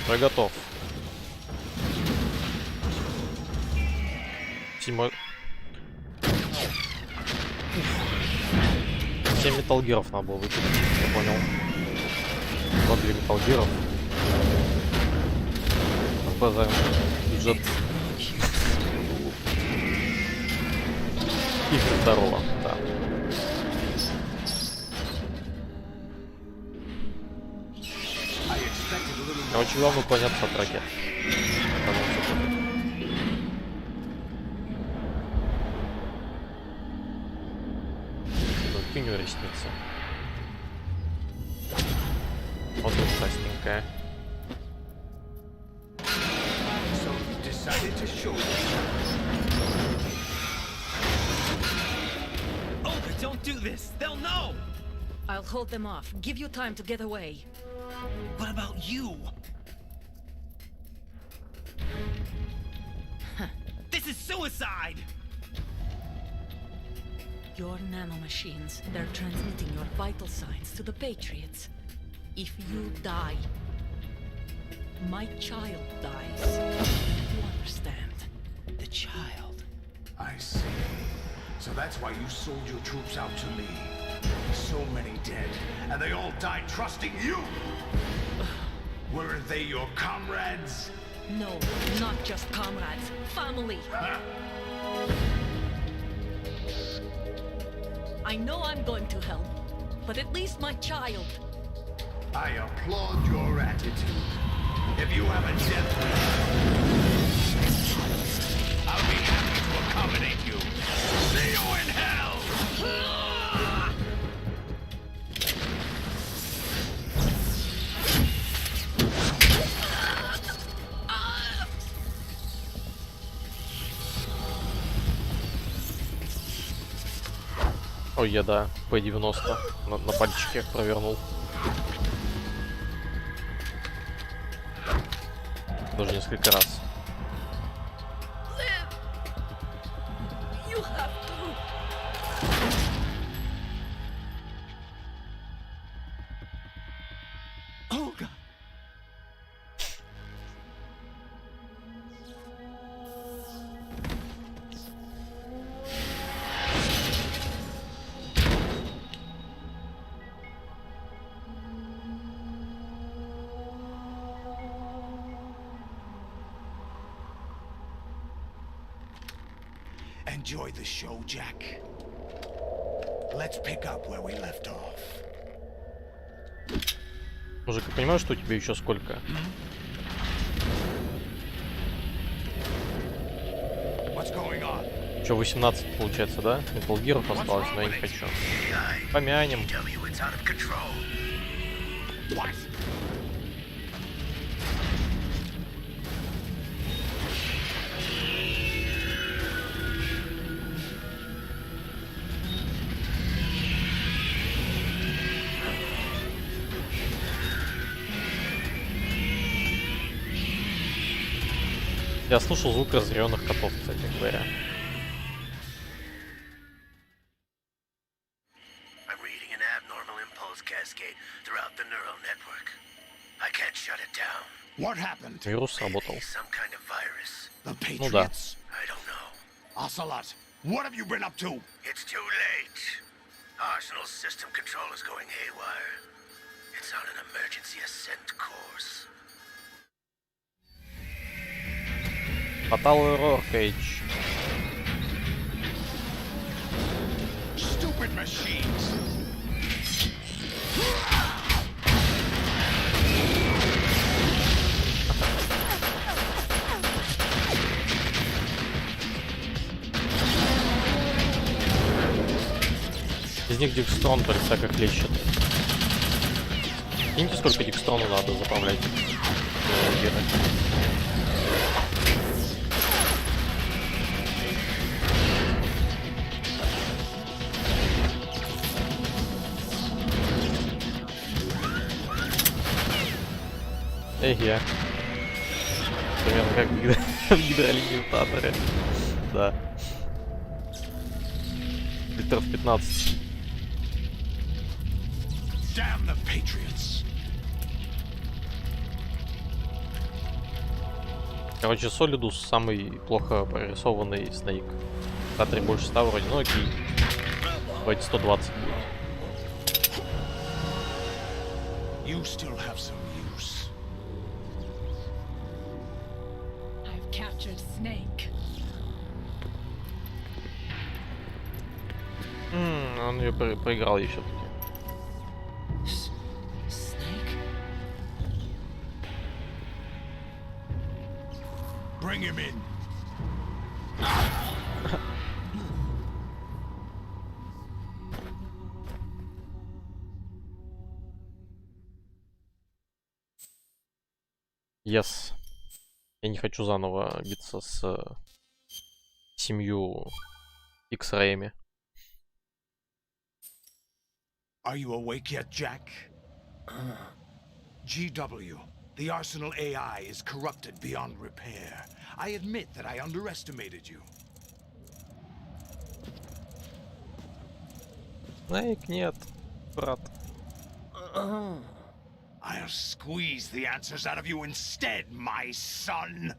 Я готов. Тима... 7 металлгеров надо было выкинуть, я понял. 2 металлгеров. РПЗ. Бюджет. И здорово, да. Короче, главное уклоняться от ракет. Кинь ресницы. Вот ужасненькая. So decided to show you. Olga, don't do this! They'll know! I'll hold them off. Give you time to get away. What about you? This is suicide! Your nanomachines, they're transmitting your vital signs to the Patriots. If you die, my child dies. You understand? The child. I see. So that's why you sold your troops out to me. So many dead, and they all died trusting you! Weren't they your comrades? No, not just comrades. Family. Huh? I know I'm going to hell, but at least my child. I applaud your attitude. If you have a death wish, I'll be happy to accommodate you. See you in hell! Ой, я да, P90 на пальчике провернул. Даже несколько раз. You have to. Olga! Enjoy the show, Jack. Let's pick up where we left off. Мужик, я понимаю, что у тебя еще сколько? What's going on? Еще 18 получается, да? Metal Gear'ов осталось, но я не хочу. Помянем. What? Я слушал звук разъяренных котов, кстати говоря. I'm reading an abnormal impulse cascade throughout the neural network. I can't shut it down. What happened? Вирус сработал. Some kind of virus. The Ну да. Patriots? I don't know. Ocelot, what have you been up to? It's too late. Arsenal's system control is going haywire. It's on an emergency ascent course. Fatal Error Cage. Stupid machines! Из них Дикстрон только всяко клещет. Видите, сколько Дикстрону надо заправлять? Эге. Примерно как в гидроалиментаторе. Да. Литров 15. Damn the Patriots! Короче, Солидус самый плохо прорисованный Снейк. К3 больше 100 вроде, ну окей. Давайте 120 будет. You still have some use. I've captured Snake. Он ее проиграл еще таки. Snake? Bring him in. Yes. Я не хочу заново биться с 7 X-раями. Are you awake yet, Jack? GW, the Arsenal AI is corrupted beyond repair. I admit that I underestimated you. Снейк, нет, брат. I'll squeeze the answers out of you instead, my son.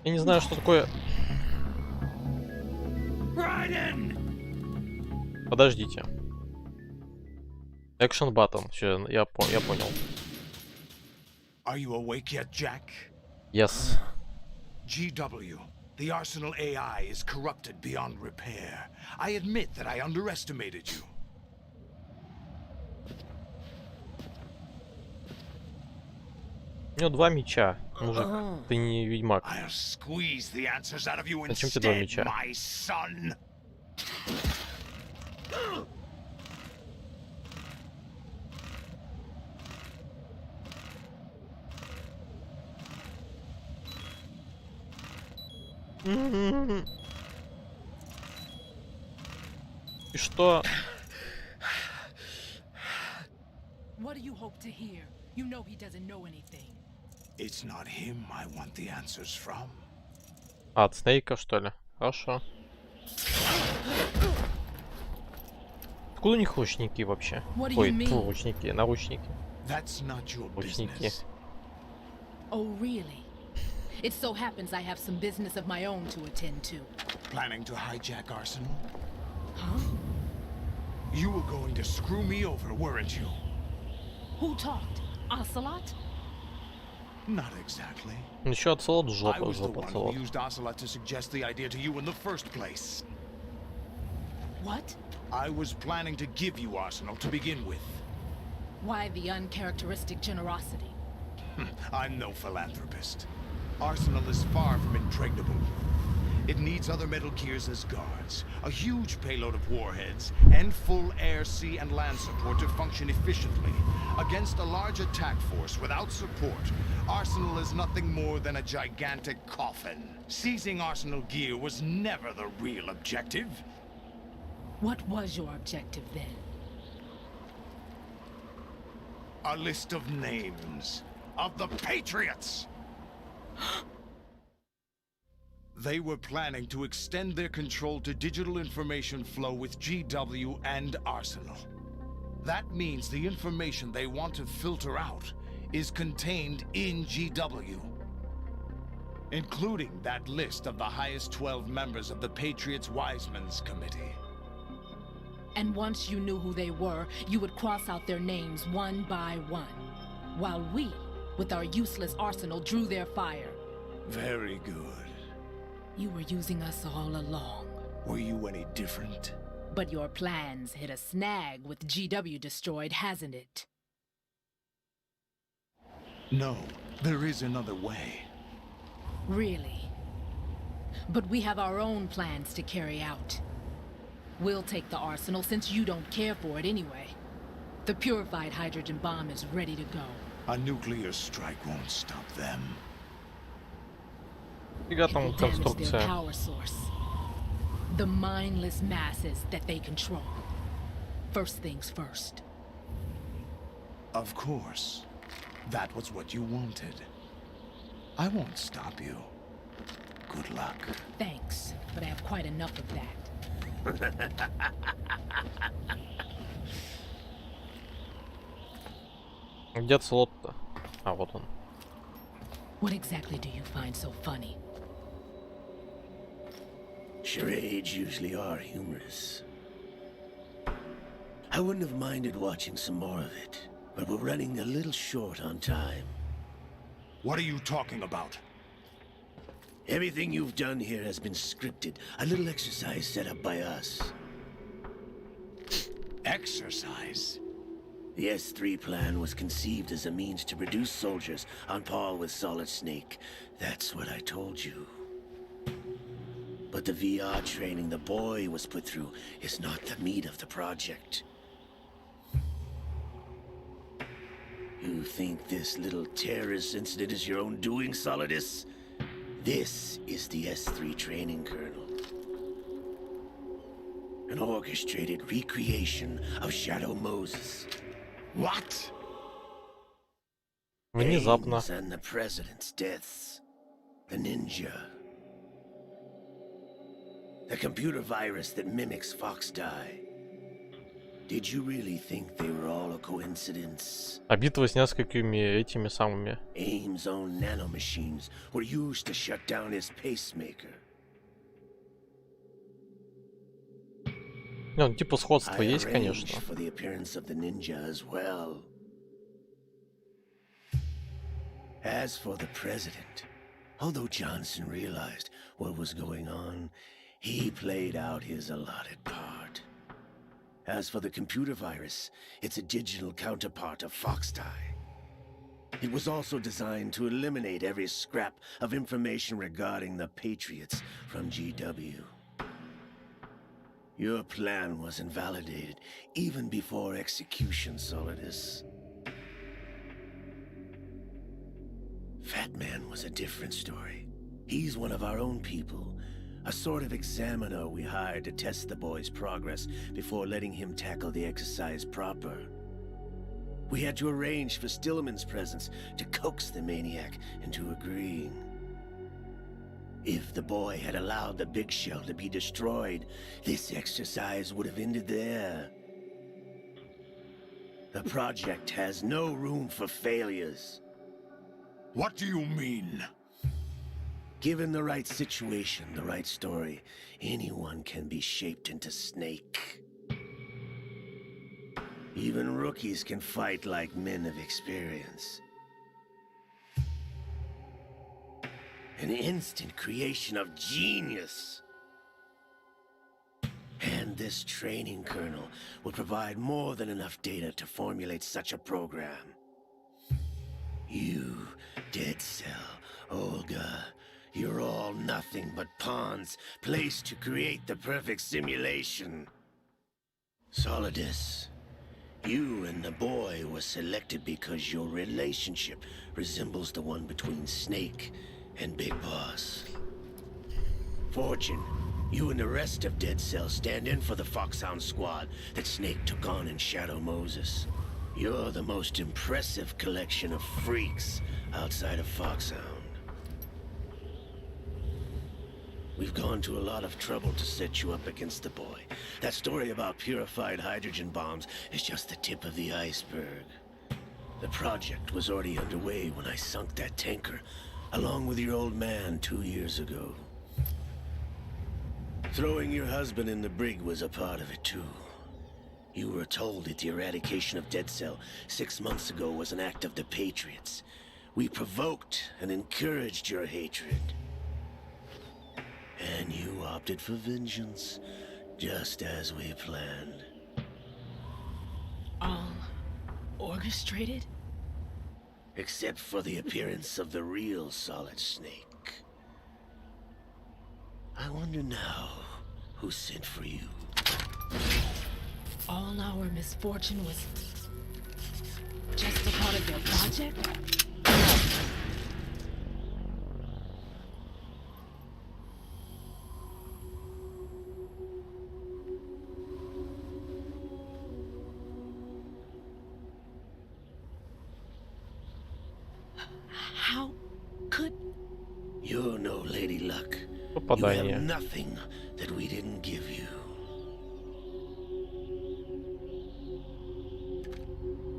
Я не знаю, что такое... Подождите. Action button. Все, я понял. Are you awake yet, Jack? Yes. GW, the Arsenal AI is corrupted beyond repair. I admit that I underestimated you. У него 2 меча, мужик. Ты не ведьмак. I'll squeeze the answers out of you Зачем тебе 2 instead, меча? my son. И что? What do you hope to hear? You know he doesn't know anything. It's not him I want the answers from. А, от Снейка, что ли? Хорошо. Откуда у них ручники вообще? What do Ой, you mean? фу, ручники, наручники. That's not your Ручники. business. Oh, really? It so happens I have some business of my own to attend to. Planning to hijack Arsenal? Huh? You were going to screw me over, weren't you? Who talked? Ocelot? Not exactly. Еще отцелот I жопа, was the жопа, one who отцелот. used Ocelot to suggest the idea to you in the first place. What? I was planning to give you Arsenal to begin with. Why the uncharacteristic generosity? I'm no philanthropist. Arsenal is far from impregnable. It needs other Metal Gears as guards, a huge payload of warheads, and full air, sea, and land support to function efficiently. Against a large attack force without support, Arsenal is nothing more than a gigantic coffin. Seizing Arsenal gear was never the real objective. What was your objective then? A list of names of the Patriots! They were planning to extend their control to digital information flow with GW and Arsenal. That means the information they want to filter out is contained in GW, including that list of the highest 12 members of the Patriots Wiseman's Committee. And once you knew who they were, you would cross out their names one by one, while we, with our useless arsenal, drew their fire. Very good. You were using us all along. Were you any different? But your plans hit a snag with GW destroyed, hasn't it? No, there is another way. Really? But we have our own plans to carry out. We'll take the arsenal since you don't care for it anyway. The purified hydrogen bomb is ready to go. A nuclear strike won't stop them. Фига It там will damage their конструкция. power source. The mindless masses that they control. First things first. Of course. That was what you wanted. I won't stop you. Good luck. Thanks, but I have quite enough of that. Где отцелот-то? А, вот он. What exactly do you find so funny? Charades usually are humorous. I wouldn't have minded watching some more of it, but we're running a little short on time. What are you talking about? Everything you've done here has been scripted, a little exercise set up by us. Exercise? The S3 plan was conceived as a means to produce soldiers on par with Solid Snake. That's what I told you. But the VR training the boy was put through is not the meat of the project. You think this little terrorist incident is your own doing, Solidus? This is the S3 training kernel. An orchestrated recreation of Shadow Moses. What? Внезапно. Aims and the president's deaths. The ninja. The computer virus that mimics Foxdie. Did you really think they were all a coincidence? А битва с несколькими этими самыми. Aim's own nanomachines were used to shut down his pacemaker. Не, ну типа сходство I есть, arranged конечно. for the appearance of the ninja as well. As for the president, although Johnson realized what was going on, he played out his allotted part. As for the computer virus, it's a digital counterpart of Foxdie. It was also designed to eliminate every scrap of information regarding the Patriots from GW. Your plan was invalidated even before execution, Solidus. Fat Man was a different story. He's one of our own people. A sort of examiner we hired to test the boy's progress before letting him tackle the exercise proper. We had to arrange for Stillman's presence to coax the maniac into agreeing. If the boy had allowed the big shell to be destroyed, this exercise would have ended there. The project has no room for failures. What do you mean? Given the right situation, the right story, anyone can be shaped into Snake. Even rookies can fight like men of experience. An instant creation of genius. And this training kernel will provide more than enough data to formulate such a program. You, Dead Cell, Olga, you're all nothing but pawns placed to create the perfect simulation. Solidus, you and the boy were selected because your relationship resembles the one between Snake and Big Boss. Fortune, you and the rest of Dead Cell stand in for the Foxhound squad that Snake took on in Shadow Moses. You're the most impressive collection of freaks outside of Foxhound. We've gone to a lot of trouble to set you up against the boy. That story about purified hydrogen bombs is just the tip of the iceberg. The project was already underway when I sunk that tanker, along with your old man 2 years ago. Throwing your husband in the brig was a part of it too. You were told that the eradication of Dead Cell 6 months ago was an act of the Patriots. We provoked and encouraged your hatred. And you opted for vengeance, just as we planned. All orchestrated? Except for the appearance of the real Solid Snake. I wonder now who sent for you. All our misfortune was just a part of their project? How could... You're no Lady Luck. You Попадание. have nothing that we didn't give you.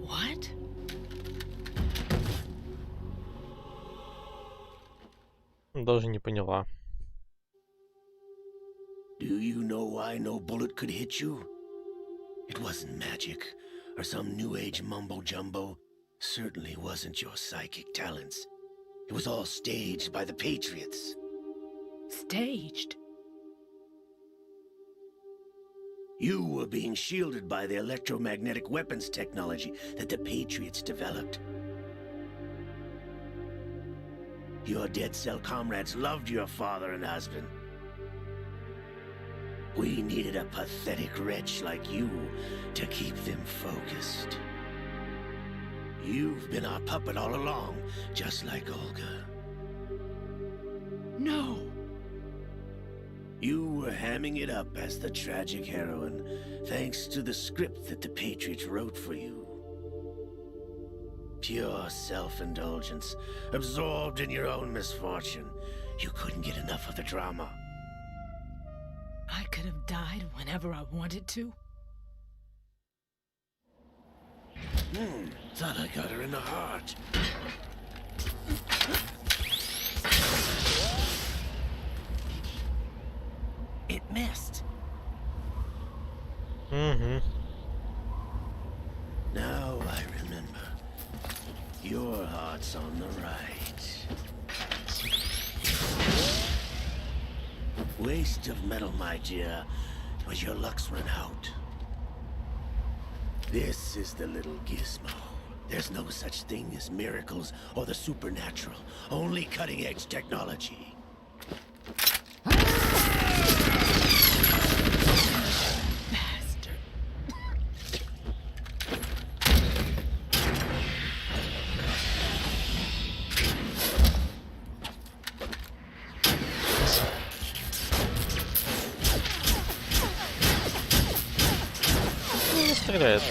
What? Даже не поняла. Do you know why no bullet could hit you? It wasn't magic, or some new age mumbo-jumbo. Certainly wasn't your psychic talents. It was all staged by the Patriots. Staged? You were being shielded by the electromagnetic weapons technology that the Patriots developed. Your Dead Cell comrades loved your father and husband. We needed a pathetic wretch like you to keep them focused. You've been our puppet all along, just like Olga. No. You were hamming it up as the tragic heroine, thanks to the script that the Patriots wrote for you. Pure self-indulgence, absorbed in your own misfortune. You couldn't get enough of the drama. I could have died whenever I wanted to. Thought I got her in the heart. It missed. Now I remember. Your heart's on the right. Waste of metal, my dear, but your luck's run out. This is the little gizmo. There's no such thing as miracles or the supernatural, only cutting-edge technology. Bastard. Не стреляет.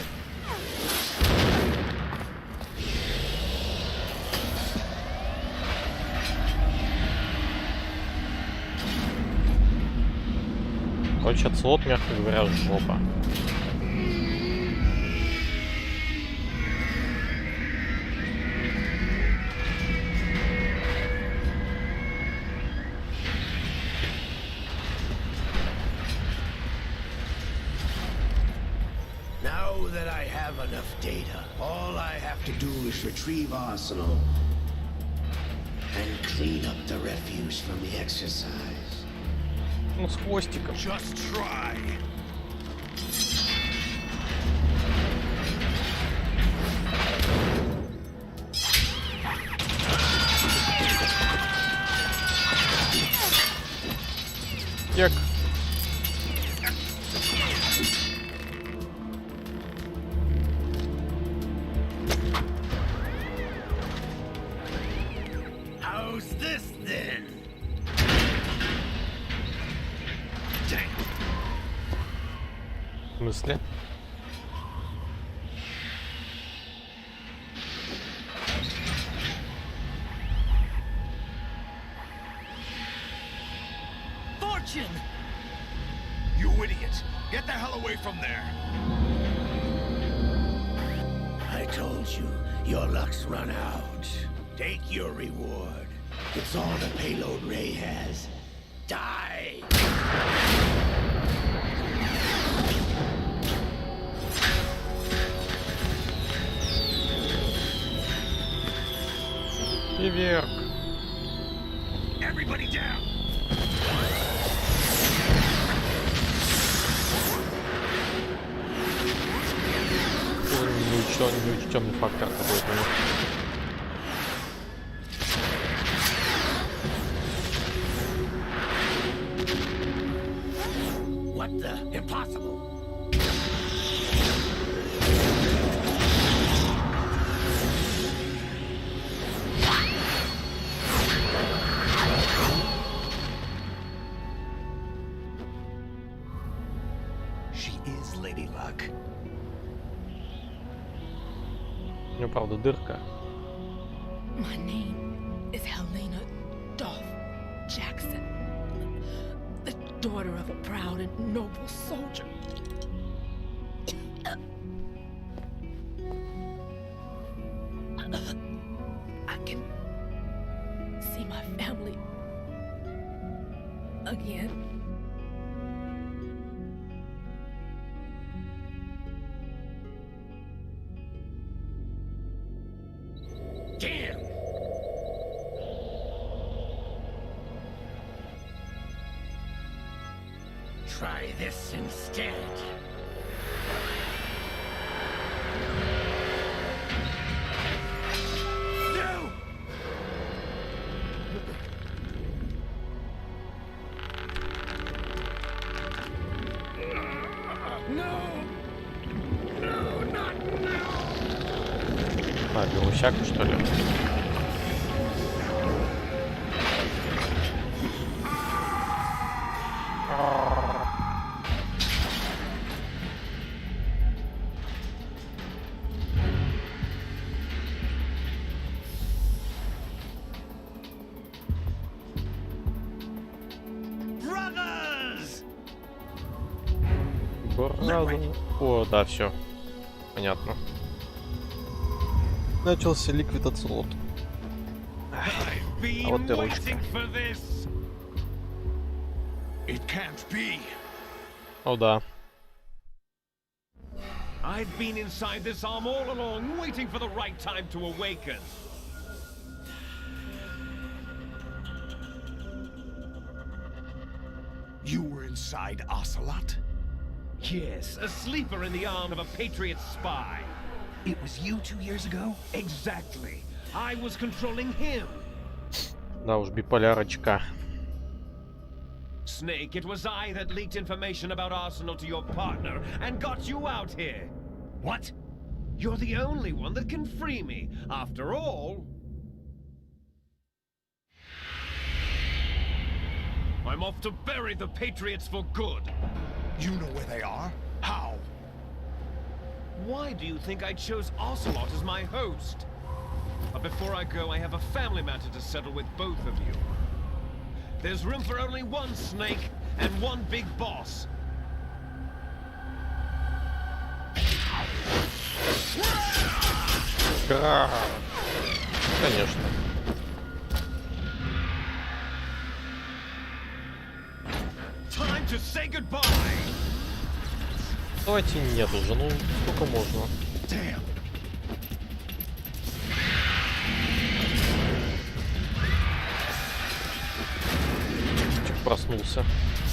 Короче, отслот, мягко говоря, жопа. Now that I have enough data, all I have to do is retrieve Arsenal and clean up the refuse from the exercise. Ну, с хвостиком. Just try. Як? How's this then? В смысле? Fortune! You idiot! Get the hell away from there! I told you, your luck's run out. Take your reward. It's all the payload Ray has. Die! И вверх. Everybody down! Неучтенный фактор какой-то. What the? Impossible! She is Lady Luck. У него, правда, дырка. My name is Helena Dolph Jackson, the daughter of a proud and noble soldier. I can see my family again. Damn! Try this instead. No! А, беру всякую, что ли? Бразер. О, да, все. Понятно. Начался ликвид отслот. А вот и ручка. It can't be. О, да. I've been inside this arm all along, waiting for the right time to awaken. You were inside Ocelot? Yes, a sleeper in the arm of a Patriot spy. It was you 2 years ago? Exactly. I was controlling him. Да уж, биполярочка. Snake, it was I that leaked information about Arsenal to your partner and got you out here. What? You're the only one that can free me. After all, I'm off to bury the Patriots for good. You know where they are? How? Why do you think I chose Ocelot as my host? But before I go, I have a family matter to settle with both of you. There's room for only one Snake and one big boss. Конечно. Time to say goodbye. Давайте нет уже, ну сколько можно? Damn. Чик проснулся.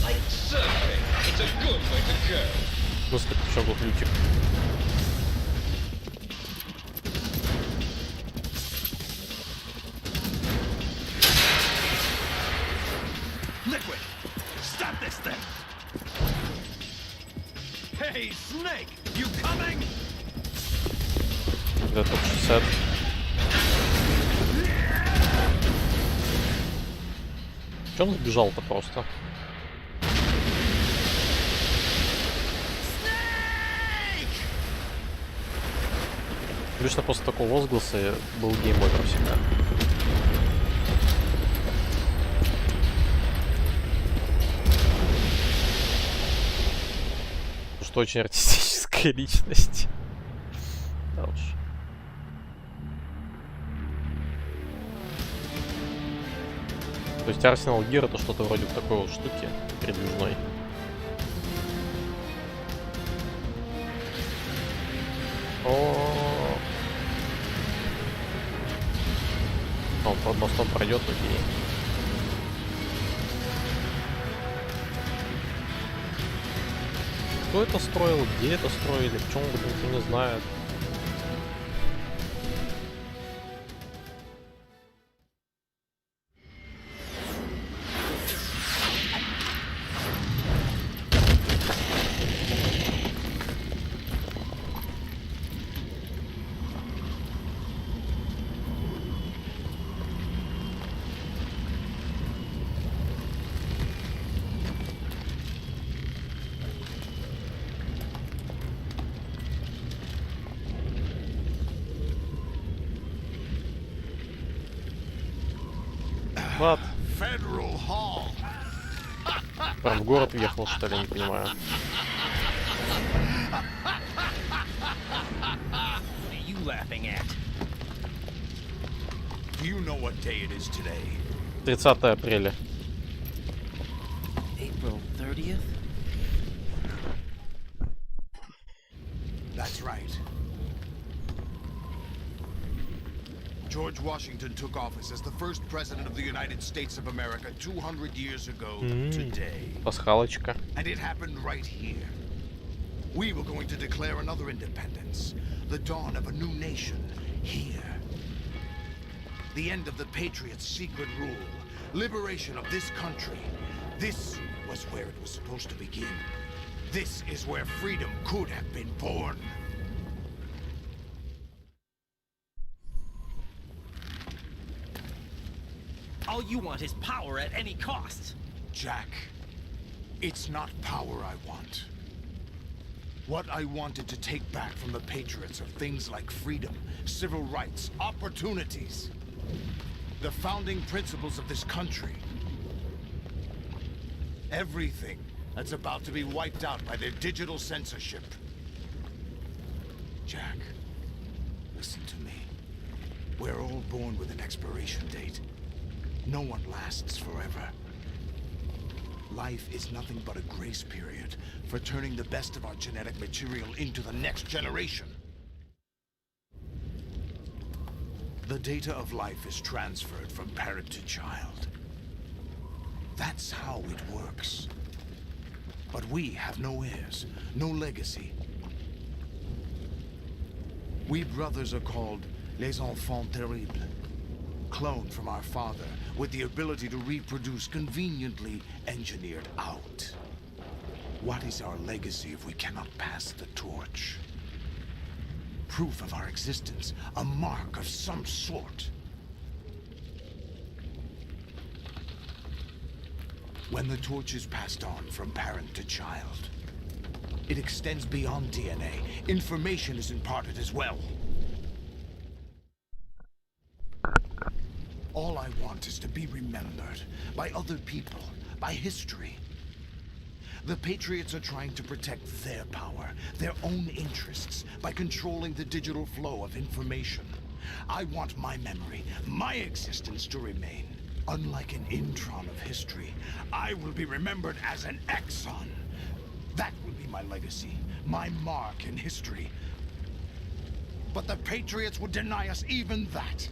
Like surfing, it's a good way to go. Просто причем тут лютик. Liquid! Stop this thing! Hey, Snake, you coming? Где топ 60? Че он сбежал-то просто? Обычно после такого возгласа был гейм-овер всегда. Что очень артистическая личность. Да уж. То есть Арсенал Гир это что-то вроде такой вот штуки передвижной. О, он под мостом пройдет, окей. Кто это строил, где это строили, в чем никто не знает. What? Federal Hall. Прям в город въехал, что ли, не понимаю. What are you laughing at? Do you know what day it is today? 30 апреля. April 30th? That's right. George Washington took office as the first president of the United States of America 200 years ago today. Пасхалочка. And it happened right here. We were going to declare another independence, the dawn of a new nation here. The end of the Patriots' secret rule, liberation of this country. This was where it was supposed to begin. This is where freedom could have been born. All you want is power at any cost. Jack, it's not power I want. What I wanted to take back from the Patriots are things like freedom, civil rights, opportunities. The founding principles of this country. Everything that's about to be wiped out by their digital censorship. Jack, listen to me. We're all born with an expiration date. No one lasts forever. Life is nothing but a grace period for turning the best of our genetic material into the next generation. The data of life is transferred from parent to child. That's how it works. But we have no heirs, no legacy. We brothers are called les enfants terribles. Cloned from our father, with the ability to reproduce conveniently engineered out. What is our legacy if we cannot pass the torch? Proof of our existence, a mark of some sort. When the torch is passed on from parent to child, it extends beyond DNA. Information is imparted as well. All I want is to be remembered by other people, by history. The Patriots are trying to protect their power, their own interests, by controlling the digital flow of information. I want my memory, my existence to remain. Unlike an intron of history, I will be remembered as an exon. That will be my legacy, my mark in history. But the Patriots would deny us even that.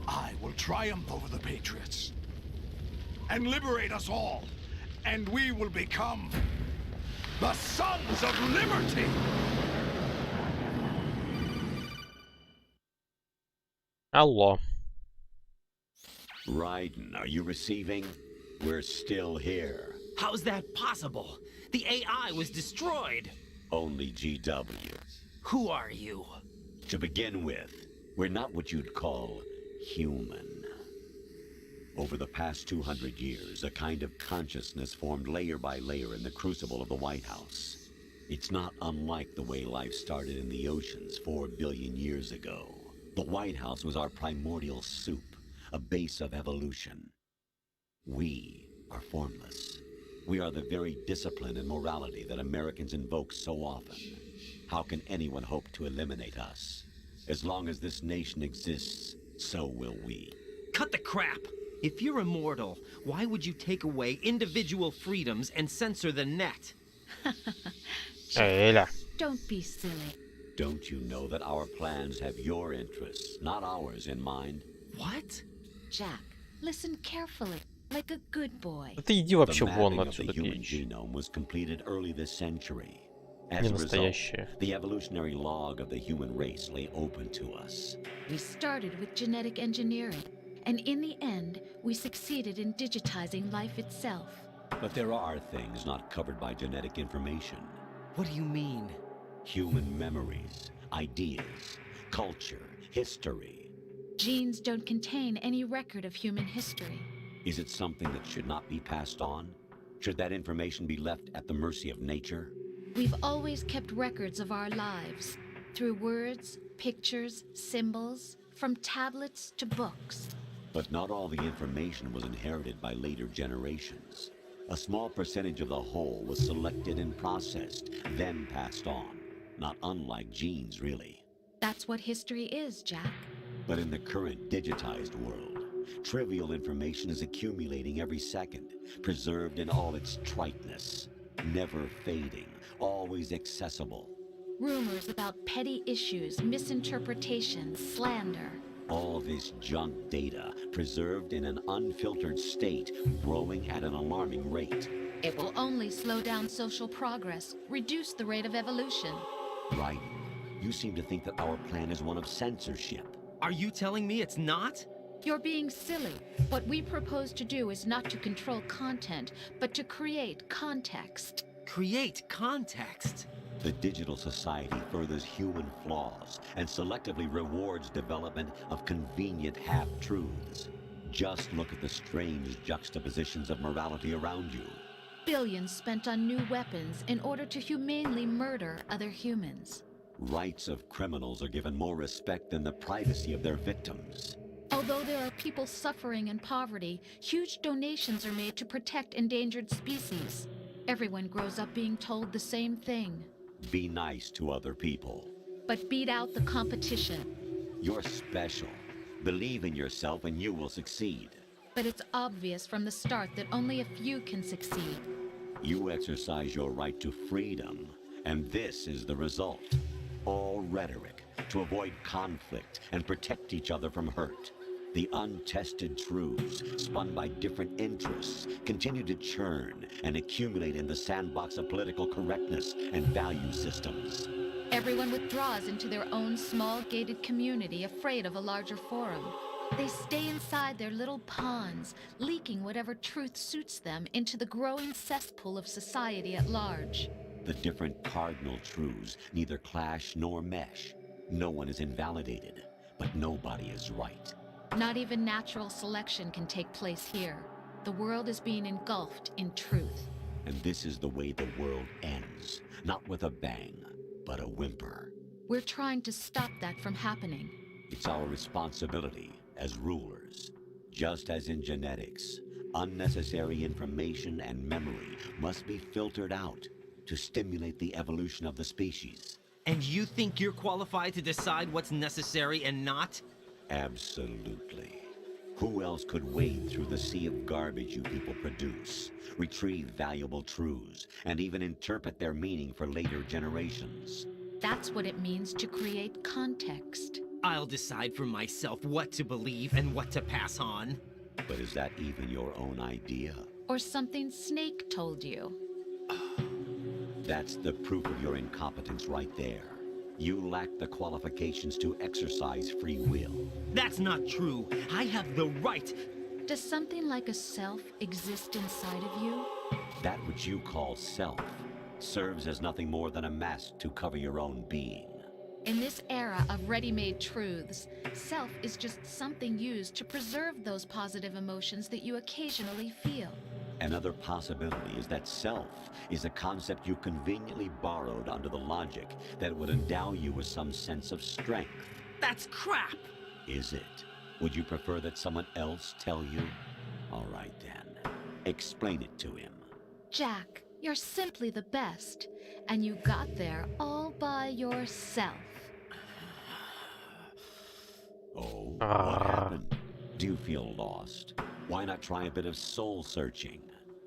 I will triumph over the Patriots and liberate us all, and we will become the Sons of Liberty! Алло. Raiden, are you receiving? We're still here. How's that possible? The AI was destroyed. Only GW. Who are you? To begin with, we're not what you'd call human. Over the past 200 years, a kind of consciousness formed layer by layer in the crucible of the White House. It's not unlike the way life started in the oceans 4 billion years ago. The White House was our primordial soup, a base of evolution. We are formless. We are the very discipline and morality that Americans invoke so often. How can anyone hope to eliminate us? As long as this nation exists, so will we. Cut the crap! If you're immortal, why would you take away individual freedoms and censor the net? Эля. Don't be silly. Don't you know that our plans have your interests, not ours, in mind? What? Jack, listen carefully, like a good boy. Да ты иди The вообще вон mapping of the отсюда, human пич. genome was completed early this century. As Не a result, настоящее. the evolutionary log of the human race lay open to us. We started with genetic engineering, and in the end, we succeeded in digitizing life itself. But there are things not covered by genetic information. What do you mean? Human memories, ideas, culture, history. Genes don't contain any record of human history. Is it something that should not be passed on? Should that information be left at the mercy of nature? We've always kept records of our lives, through words, pictures, symbols, from tablets to books. But not all the information was inherited by later generations. A small percentage of the whole was selected and processed, then passed on. Not unlike genes, really. That's what history is, Jack. But in the current digitized world, trivial information is accumulating every second, preserved in all its triteness, never fading, always accessible. Rumors about petty issues, misinterpretations, slander. All this junk data, preserved in an unfiltered state, growing at an alarming rate. It will only slow down social progress, reduce the rate of evolution. Right. You seem to think that our plan is one of censorship. Are you telling me it's not? You're being silly. What we propose to do is not to control content, but to create context. Create context? The digital society furthers human flaws and selectively rewards development of convenient half-truths. Just look at the strange juxtapositions of morality around you. Billions spent on new weapons in order to humanely murder other humans. Rights of criminals are given more respect than the privacy of their victims. Although there are people suffering in poverty, huge donations are made to protect endangered species. Everyone grows up being told the same thing. Be nice to other people. But beat out the competition. You're special. Believe in yourself and you will succeed. But it's obvious from the start that only a few can succeed. You exercise your right to freedom, and this is the result. All rhetoric to avoid conflict and protect each other from hurt. The untested truths, spun by different interests, continue to churn and accumulate in the sandbox of political correctness and value systems. Everyone withdraws into their own small gated community, afraid of a larger forum. They stay inside their little ponds, leaking whatever truth suits them into the growing cesspool of society at large. The different cardinal truths neither clash nor mesh. No one is invalidated, but nobody is right. Not even natural selection can take place here. The world is being engulfed in truth. And this is the way the world ends. Not with a bang, but a whimper. We're trying to stop that from happening. It's our responsibility as rulers. Just as in genetics, unnecessary information and memory must be filtered out to stimulate the evolution of the species. And you think you're qualified to decide what's necessary and not? Absolutely. Who else could wade through the sea of garbage you people produce, retrieve valuable truths, and even interpret their meaning for later generations? That's what it means to create context. I'll decide for myself what to believe and what to pass on. But is that even your own idea? Or something Snake told you? That's the proof of your incompetence right there. You lack the qualifications to exercise free will. That's not true. I have the right. Does something like a self exist inside of you? That which you call self serves as nothing more than a mask to cover your own being. In this era of ready-made truths, self is just something used to preserve those positive emotions that you occasionally feel. Another possibility is that self is a concept you conveniently borrowed under the logic that it would endow you with some sense of strength. That's crap! Is it? Would you prefer that someone else tell you? All right then. Explain it to him. Jack, you're simply the best, and you got there all by yourself. Oh, what happened? Do you feel lost? Why not try a bit of soul searching?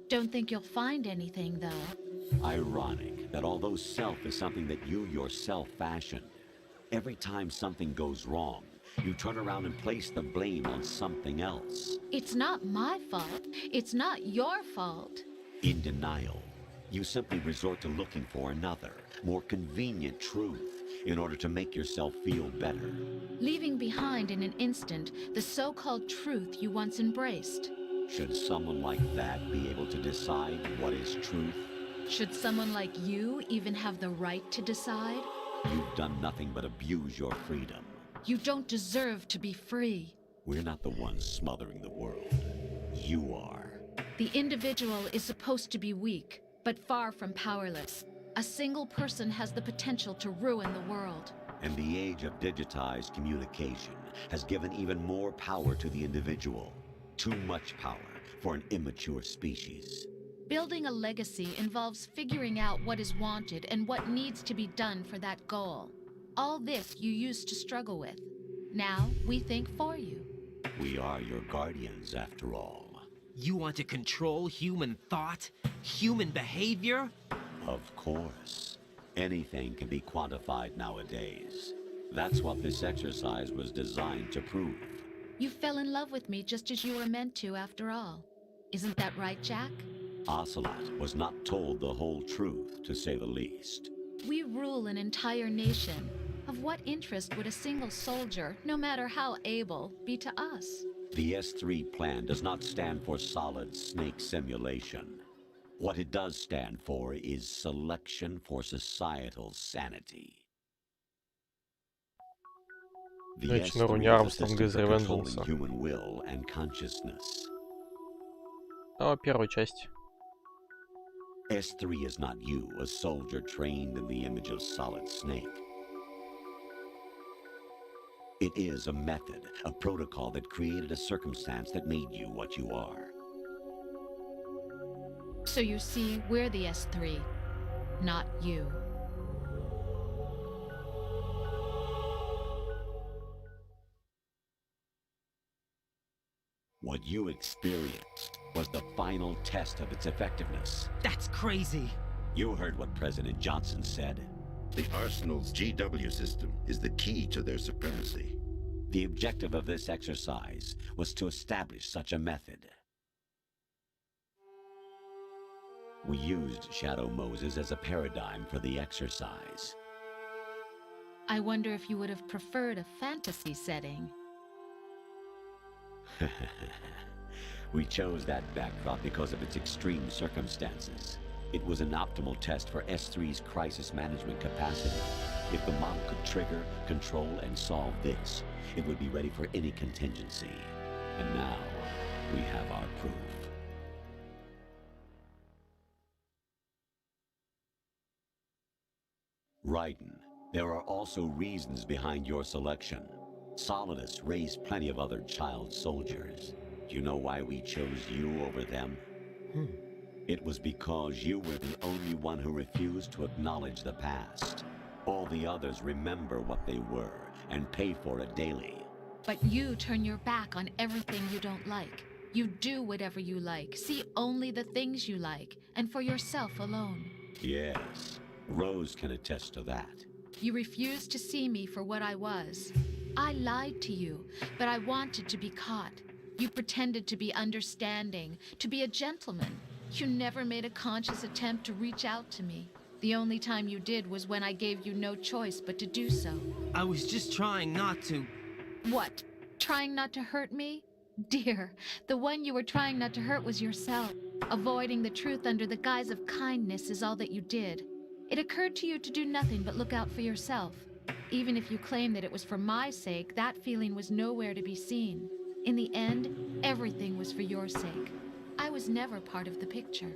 Don't think you'll find anything, though. Ironic that although self is something that you yourself fashioned, every time something goes wrong, you turn around and place the blame on something else. It's not my fault. It's not your fault. In denial, you simply resort to looking for another, more convenient truth in order to make yourself feel better. Leaving behind in an instant the so-called truth you once embraced. Should someone like that be able to decide what is truth? Should someone like you even have the right to decide? You've done nothing but abuse your freedom. You don't deserve to be free. We're not the ones smothering the world. You are. The individual is supposed to be weak, but far from powerless. A single person has the potential to ruin the world. And the age of digitized communication has given even more power to the individual. Too much power for an immature species. Building a legacy involves figuring out what is wanted and what needs to be done for that goal. All this you used to struggle with. Now we think for you. We are your guardians, after all. You want to control human thought? Human behavior? Of course. Anything can be quantified nowadays. That's what this exercise was designed to prove. You fell in love with me just as you were meant to, after all. Isn't that right, Jack? Ocelot was not told the whole truth, to say the least. We rule an entire nation. Of what interest would a single soldier, no matter how able, be to us? The S3 plan does not stand for solid snake simulation. What it does stand for is selection for societal sanity. The Вечно Руни S3 is a Армстронга system из for controlling Ревенджанса. human will and consciousness. Первую часть. S3 is not you, a soldier trained in the image of Solid Snake. It is a method, a protocol that created a circumstance that made you what you are. So you see, we're the S3, not you. What you experienced was the final test of its effectiveness. That's crazy. You heard what President Johnson said. The Arsenal's GW system is the key to their supremacy. The objective of this exercise was to establish such a method. We used Shadow Moses as a paradigm for the exercise. I wonder if you would have preferred a fantasy setting. We chose that backdrop because of its extreme circumstances. It was an optimal test for S3's crisis management capacity. If the model could trigger, control, and solve this, it would be ready for any contingency. And now, we have our proof. Raiden, there are also reasons behind your selection. Solidus raised plenty of other child soldiers. Do you know why we chose you over them? It was because you were the only one who refused to acknowledge the past. All the others remember what they were and pay for it daily. But you turn your back on everything you don't like. You do whatever you like, see only the things you like, and for yourself alone. Yes, Rose can attest to that. You refused to see me for what I was. I lied to you, but I wanted to be caught. You pretended to be understanding, to be a gentleman. You never made a conscious attempt to reach out to me. The only time you did was when I gave you no choice but to do so. I was just trying not to. What? Trying not to hurt me? Dear, the one you were trying not to hurt was yourself. Avoiding the truth under the guise of kindness is all that you did. It occurred to you to do nothing but look out for yourself. Even if you claim that it was for my sake, that feeling was nowhere to be seen. In the end, everything was for your sake. I was never part of the picture.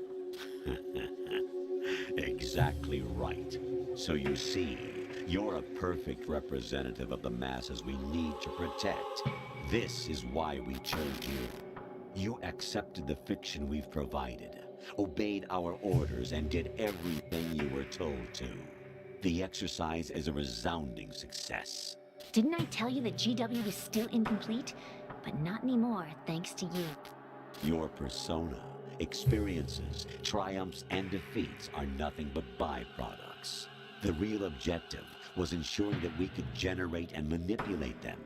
Exactly right. So you see, you're a perfect representative of the masses we need to protect. This is why we chose you. You accepted the fiction we've provided, obeyed our orders, and did everything you were told to. The exercise is a resounding success. Didn't I tell you that GW is still incomplete? But not anymore, thanks to you. Your persona, experiences, triumphs, and defeats are nothing but byproducts. The real objective was ensuring that we could generate and manipulate them.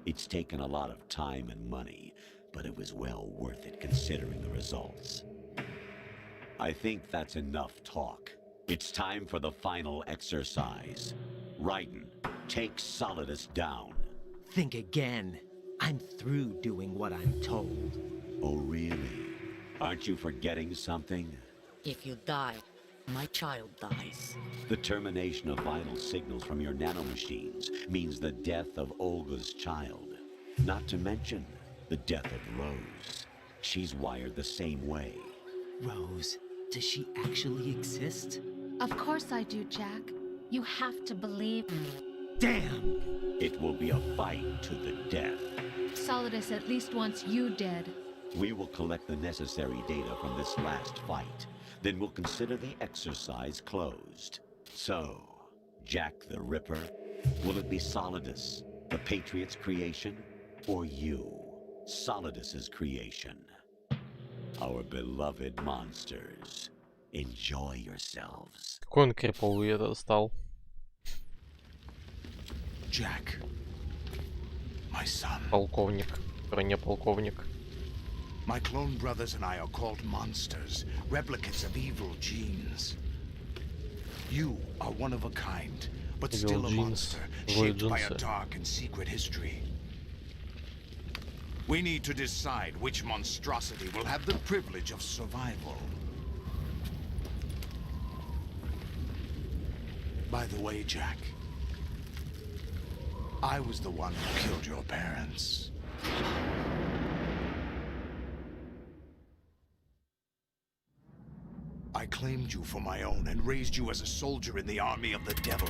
It's taken a lot of time and money, but it was well worth it considering the results. I think that's enough talk. It's time for the final exercise. Raiden, take Solidus down. Think again. I'm through doing what I'm told. Oh, really? Aren't you forgetting something? If you die, my child dies. The termination of vital signals from your nanomachines means the death of Olga's child. Not to mention the death of Rose. She's wired the same way. Rose, does she actually exist? Of course I do, Jack. You have to believe me. Damn! It will be a fight to the death. Solidus at least wants you dead. We will collect the necessary data from this last fight. Then we'll consider the exercise closed. So, Jack the Ripper, will it be Solidus, the Patriot's creation, or you, Solidus's creation? Our beloved monsters, enjoy yourselves. Какой он криповый это стал. Jack, my son. Полковник. Который не полковник. My clone brothers and I are called monsters, replicates of evil genes. You are one of a kind, but still a monster, shaped by a dark and secret history. We need to decide which monstrosity will have the privilege of survival. By the way, Jack, I was the one who killed your parents. I claimed you for my own and raised you as a soldier in the army of the devil.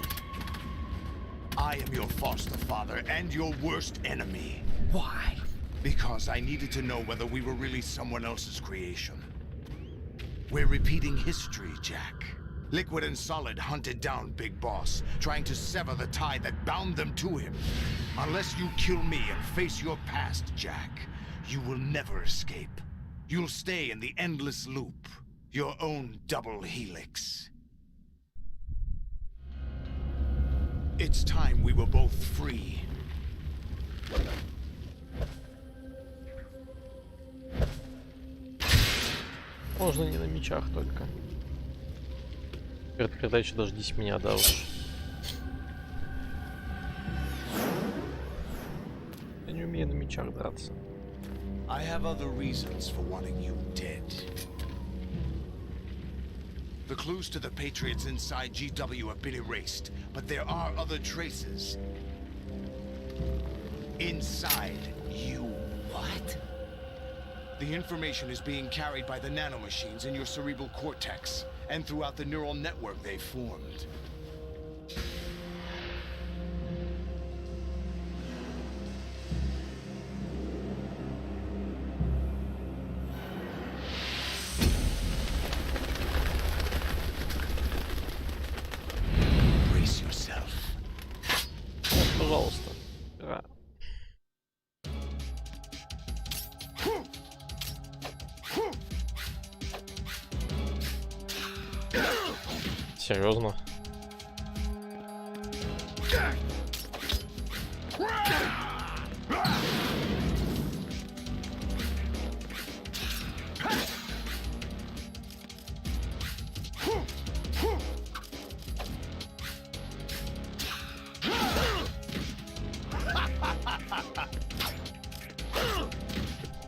I am your foster father and your worst enemy. Why? Because I needed to know whether we were really someone else's creation. We're repeating history, Jack. Liquid and Solid hunted down Big Boss, trying to sever the tie that bound them to him. Unless you kill me and face your past, Jack, you will never escape. You'll stay in the endless loop, your own double helix. It's time we were both free. Можно не на мечах только. Перед передачей дождись меня, да уж. Я не умею на мечах драться. I have other reasons for wanting you dead. The clues to the Patriots inside GW have been erased, but there are other traces. Inside you. What? The information is being carried by the nanomachines in your cerebral cortex, and throughout the neural network they formed. Brace yourself. Пожалуйста. Да. Серьезно?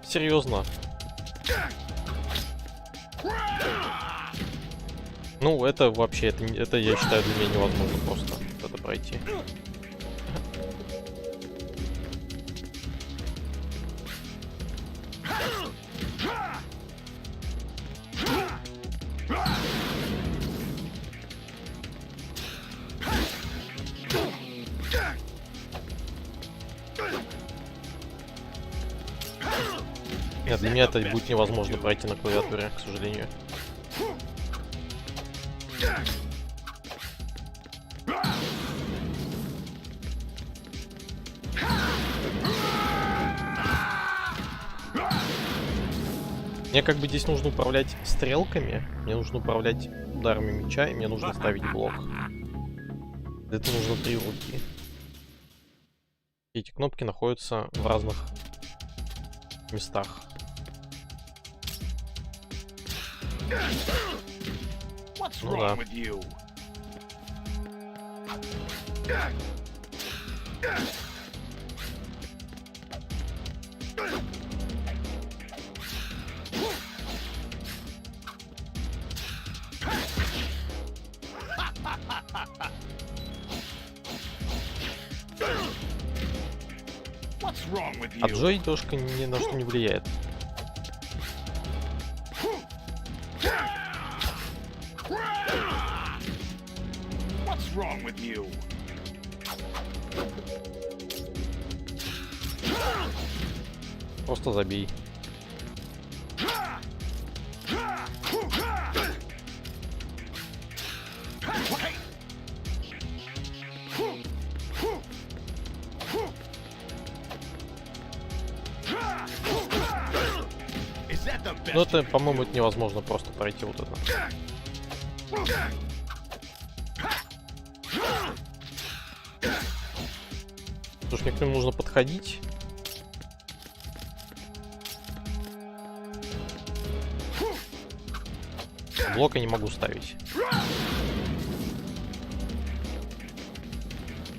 Серьезно? Ну, это вообще, это я считаю, для меня невозможно просто это пройти. Нет, для меня это будет невозможно пройти на клавиатуре, к сожалению. Мне как бы здесь нужно управлять стрелками, мне нужно управлять ударами меча, и мне нужно ставить блок. Для этого нужно 3 руки. Эти кнопки находятся в разных местах. Ну да. А Джой дошка ни на что не влияет. Просто забей. Ну это, по-моему, это невозможно просто пройти вот это. Потому что мне к нему нужно подходить. Блок я не могу ставить.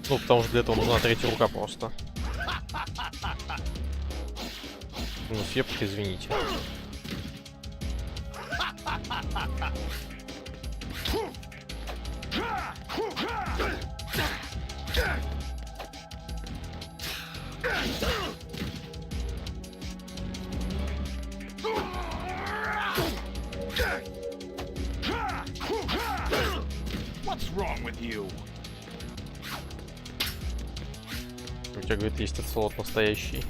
Ну, потому что для этого нужна 3-я рука просто. Ну, съебка, извините. What's wrong with you? У тебя, говорит, есть оцелот настоящий.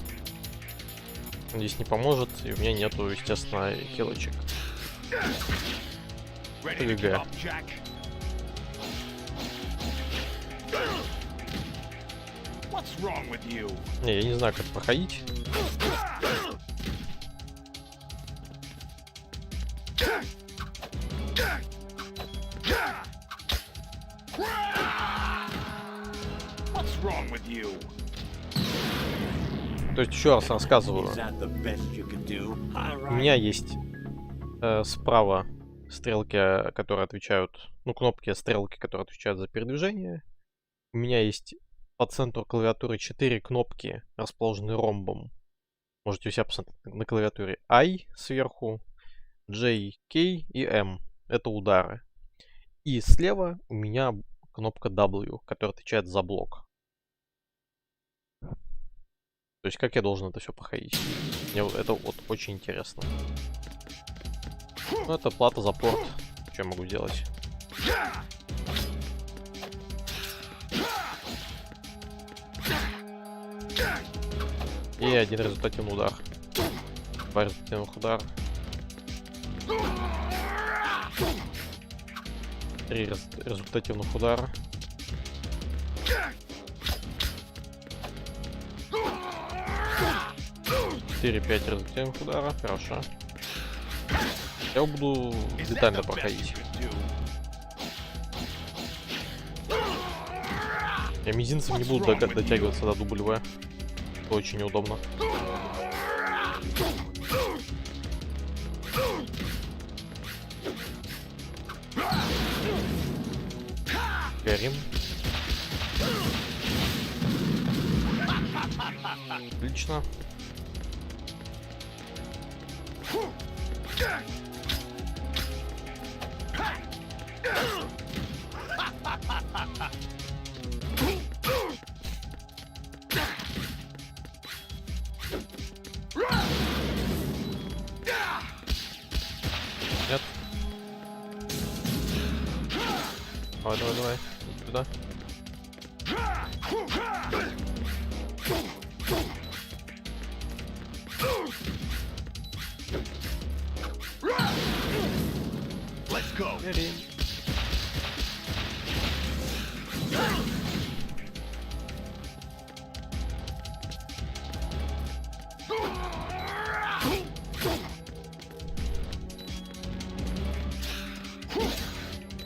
Здесь не поможет, и у меня нету, естественно, хилочек. ГГ. Не, я не знаю, как проходить. То есть еще раз рассказываю. У меня есть справа стрелки, которые отвечают, ну, кнопки стрелки, которые отвечают за передвижение. У меня есть по центру клавиатуры 4 кнопки, расположенные ромбом. Можете у себя посмотреть на клавиатуре. I сверху, J, K и M. Это удары. И слева у меня кнопка W, которая отвечает за блок. То есть как я должен это все проходить? Мне это вот очень интересно. Ну, это плата за порт. Что я могу делать? И один результативный удар. Два результативных удара. 3 результативных удара. 4-5 результативных удара. Хорошо. Я буду детально проходить. Я мизинцем не буду дотягиваться до W. Это очень неудобно. Горим. Отлично. Нет. Давай, давай, давай. Иди туда. Let's go.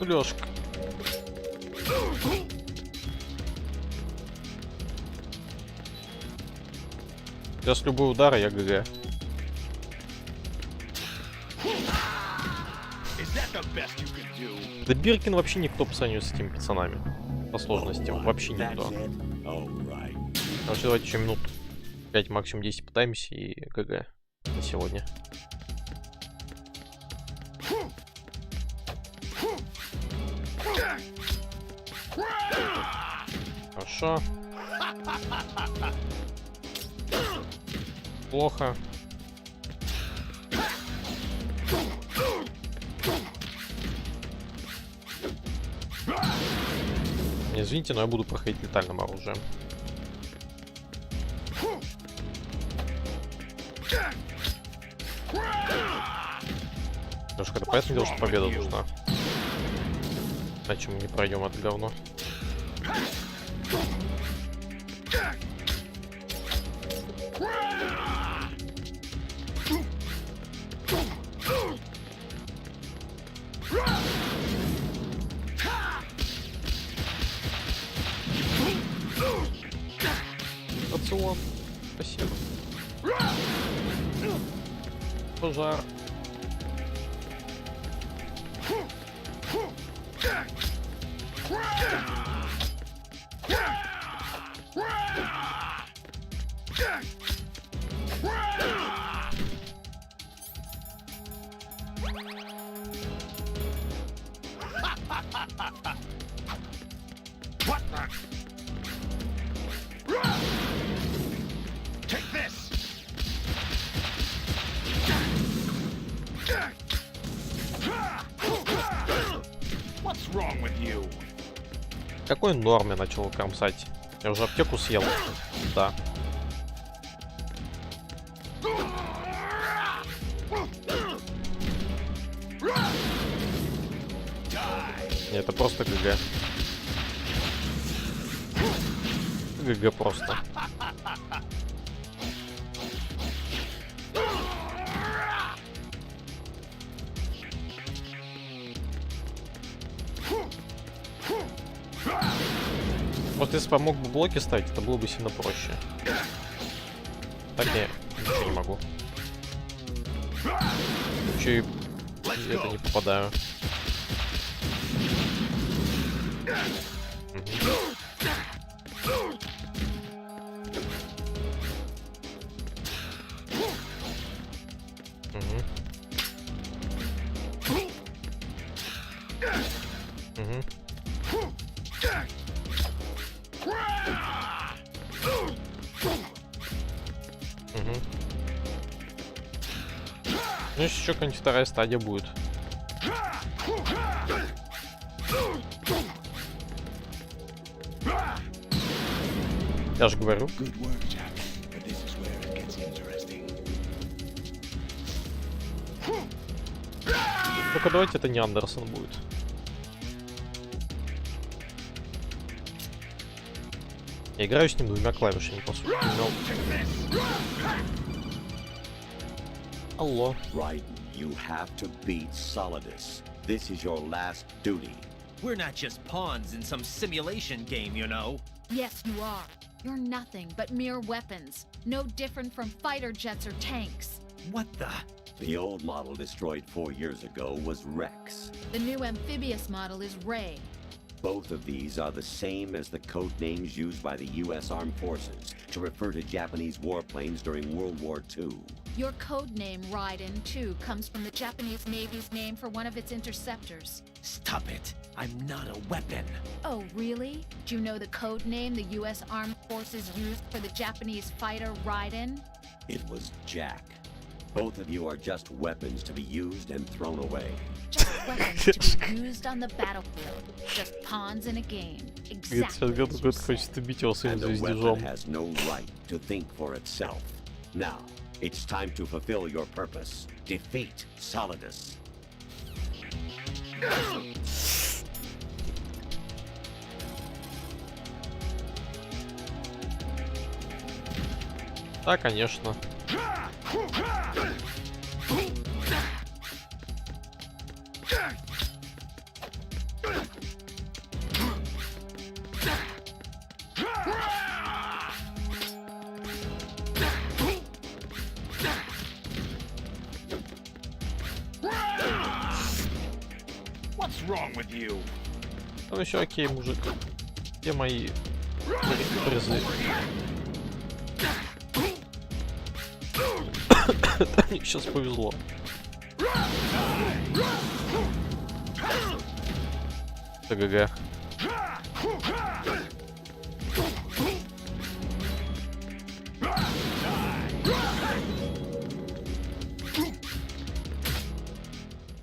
Лёшка. Сейчас любой удар, я ГГ. Да Биркин вообще никто по сравнению с этими пацанами. По сложности. Вообще никто. Короче, давайте еще минут 5, максимум 10 пытаемся и ГГ на сегодня. Хорошо. Плохо. Извините, но я буду проходить летальным оружием. Потому что когда понятное дело, что победа нужна. Иначе мы не пройдем это говно. Рацион. Спасибо. Пожар. Какой норме начал кромсать? Я уже аптеку съел. Да. Не, это просто ГГ. ГГ просто. Вот если помог бы блоки ставить, это было бы сильно проще. Так я ничего не могу. Еще и это не попадаю. Ну, еще какая-нибудь вторая стадия будет. Я же говорю. Только давайте это не Андерсон будет. Я играю с ним двумя клавишами, по сути. Алло. Right, you have to beat Solidus. This is your last duty. We're not just pawns in some simulation game, you know. Yes, you are. You're nothing but mere weapons. No different from fighter jets or tanks. What the? The old model destroyed 4 years ago was Rex. The new amphibious model is Ray. Both of these are the same as the code names used by the U.S. Armed Forces to refer to Japanese warplanes during World War II. Your code name, Raiden, too, comes from the Japanese Navy's name for one of its interceptors. Stop it. I'm not a weapon. Oh, really? Do you know the code name the U.S. Armed Forces used for the Japanese fighter Raiden? It was Jack. Both of you are just weapons to be used and thrown away. Just weapons to be used on the battlefield. Just pawns in a game. Exactly. And the weapon has no right to think for itself. Now, it's time to fulfill your purpose. Defeat Solidus. Да, конечно. What's wrong with you? Ну еще окей, мужик. Где мои призы? Мне сейчас повезло. ТГГ.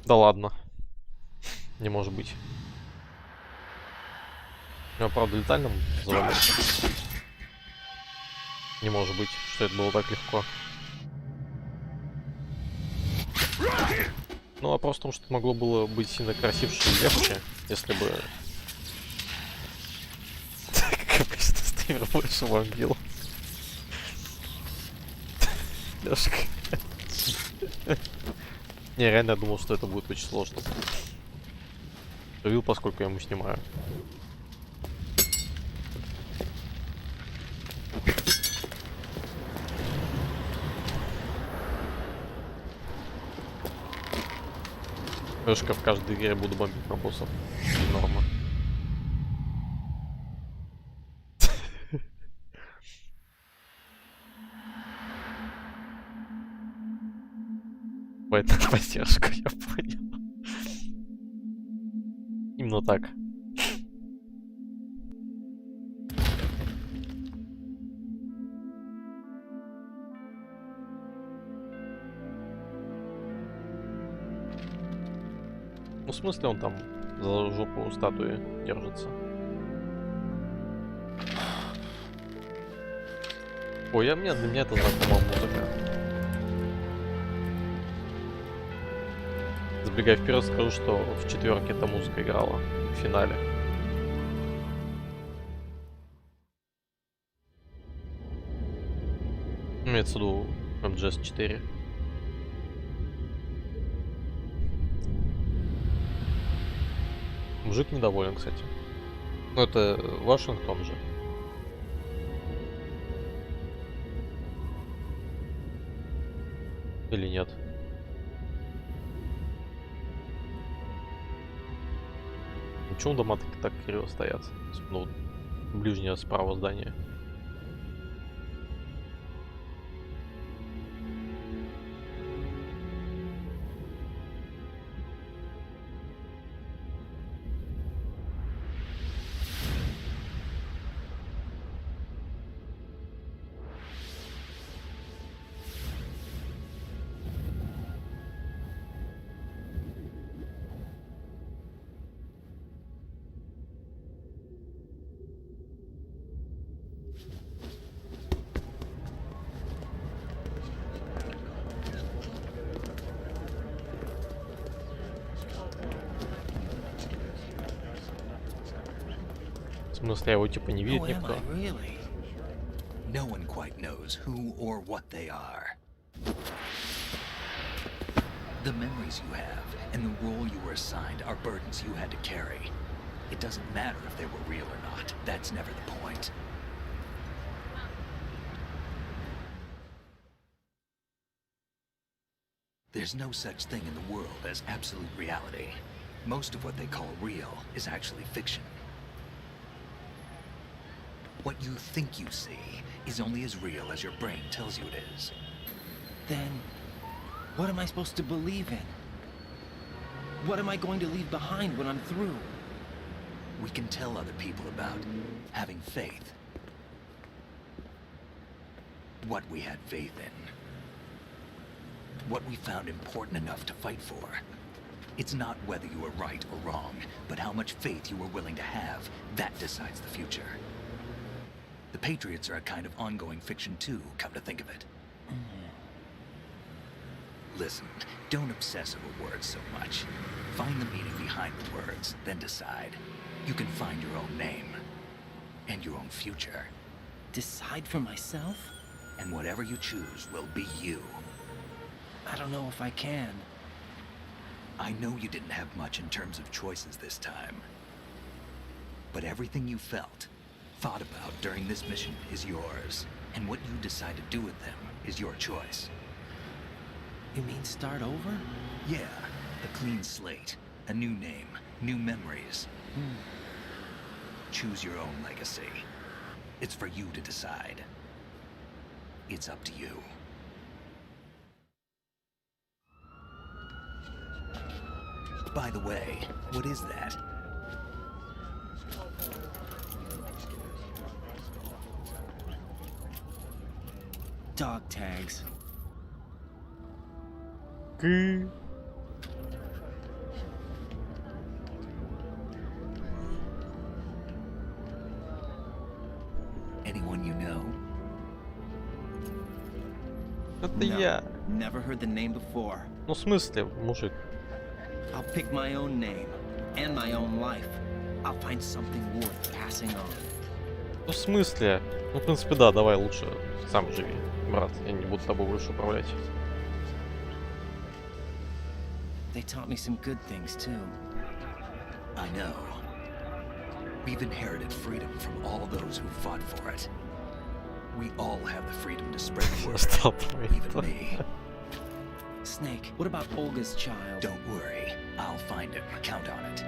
Да ладно. Не может быть. Его, правда, летальным завалил. Не может быть, что это было так легко. Ну, вопрос в том, что это могло было быть сильно красивше и легче, если бы... Как обычно, стример больше бомбил. Лёшка. Не, реально я думал, что это будет очень сложно. Увидел, поскольку я ему снимаю. Лёшка, в каждой игре я буду бомбить на боссов. Норма. Поэтому поддержку, я понял. Именно так. Ну, в смысле он там за жопу статуи держится? Ой, для меня это знакомая музыка. Забегая вперед, скажу, что в четверке эта музыка играла в финале. Имеется в виду МГС-4. Мужик недоволен, кстати. Ну, это Вашингтон же. Или нет? Почему дома так криво стоят? Ну, ближнее справа здание. В смысле, его типа не видит никто? No one quite knows who or what they are. The memories you have and the role you were assigned are burdens you had to carry. It doesn't matter if they were real or not. That's never the point. There's no such thing in the world as absolute reality. Most of what they call real is actually fiction. What you think you see is only as real as your brain tells you it is. Then, what am I supposed to believe in? What am I going to leave behind when I'm through? We can tell other people about having faith. What we had faith in. What we found important enough to fight for. It's not whether you were right or wrong, but how much faith you were willing to have. That decides the future. The Patriots are a kind of ongoing fiction too, come to think of it. Listen, don't obsess over words so much. Find the meaning behind the words, then decide. You can find your own name. And your own future. Decide for myself? And whatever you choose will be you. I don't know if I can. I know you didn't have much in terms of choices this time. But everything you felt, thought about during this mission is yours. And what you decide to do with them is your choice. You mean start over? Yeah, a clean slate, a new name, new memories. Choose your own legacy. It's for you to decide. It's up to you. By the way, what is that? Dog tags. Anyone you know? Это я. Never heard the name before. Ну, в смысле, мужик? I'll pick my own name and my own life. I'll find something worth passing on. Ну, в смысле? Ну, в принципе, да, давай лучше сам живи, брат. Я не буду тобой больше управлять. They taught me some good things too. I know. We've inherited freedom from all those who fought for it. We all have the freedom to spread the word. Even me. Snake, what about Olga's child? Don't worry. I'll find him. Count on it.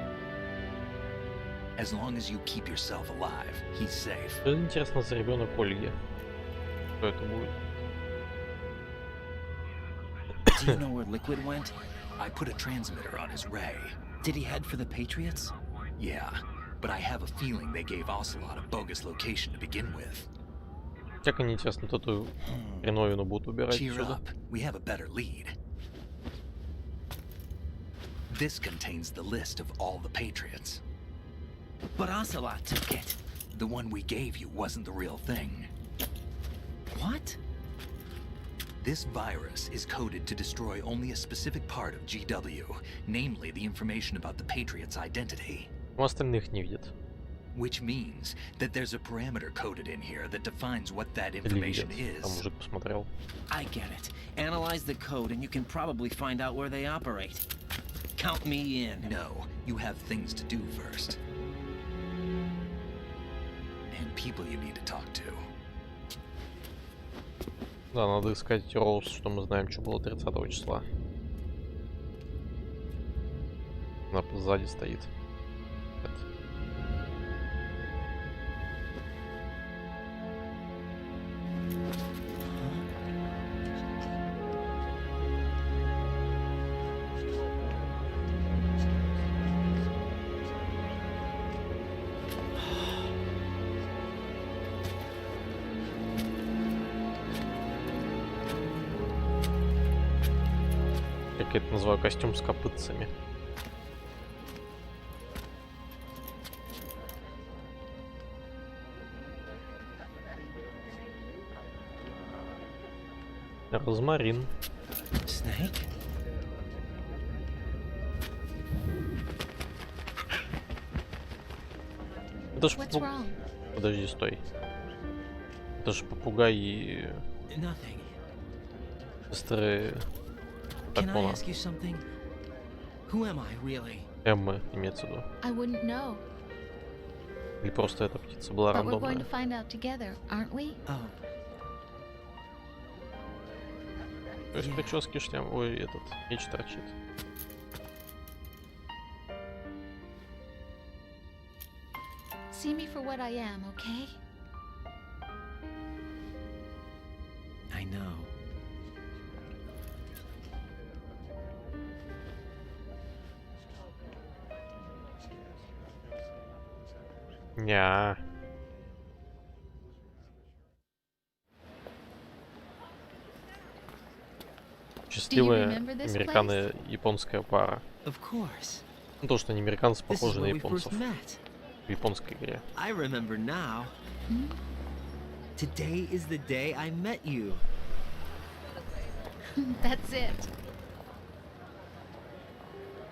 As long as you keep yourself alive, he's safe. Что интересно за ребенок Ольги? Кто это будет? Do you know where Liquid went? I put a transmitter on his ray. Did he head for the Patriots? Yeah, but I have a feeling they gave Ocelot a bogus location to begin with. Как они, интересно, эту хреновину будут убирать Cheer отсюда? up. We have a better lead. This contains the list of all the Patriots. But Ocelot took it. The one we gave you wasn't the real thing. What? This virus is coded to destroy only a specific part of GW, namely the information about the Patriot's identity. У остальных не видит. Which means that there's a parameter coded in here that defines what that Или information видит. Там is. мужик посмотрел. I get it. Analyze the code and you can probably find out where they operate. Count me in. No, you have things to do first. And people you need to talk to. Да, надо искать Роуз, что мы знаем, что было 30 числа. Она сзади стоит. Как я это называю, костюм с копытцами. Розмарин. Snake? Это ж What's wrong? Подожди, стой. Это же попугай и Nothing. сестры Can I Такона. ask you something? Who am I, really? Эммы имеется в виду. I wouldn't know. Или просто эта птица была But we're going рандомная. to find out together, aren't we? Oh, То есть прически шлем. Ой, этот меч торчит. See me for what I am, okay? I know. Ня. Счастливая remember this американо-японская пара. Of course. Ну, то, что они американцы This is похожи на where we first японцев met. в японской игре. I remember now. Today is the day I met you. That's it.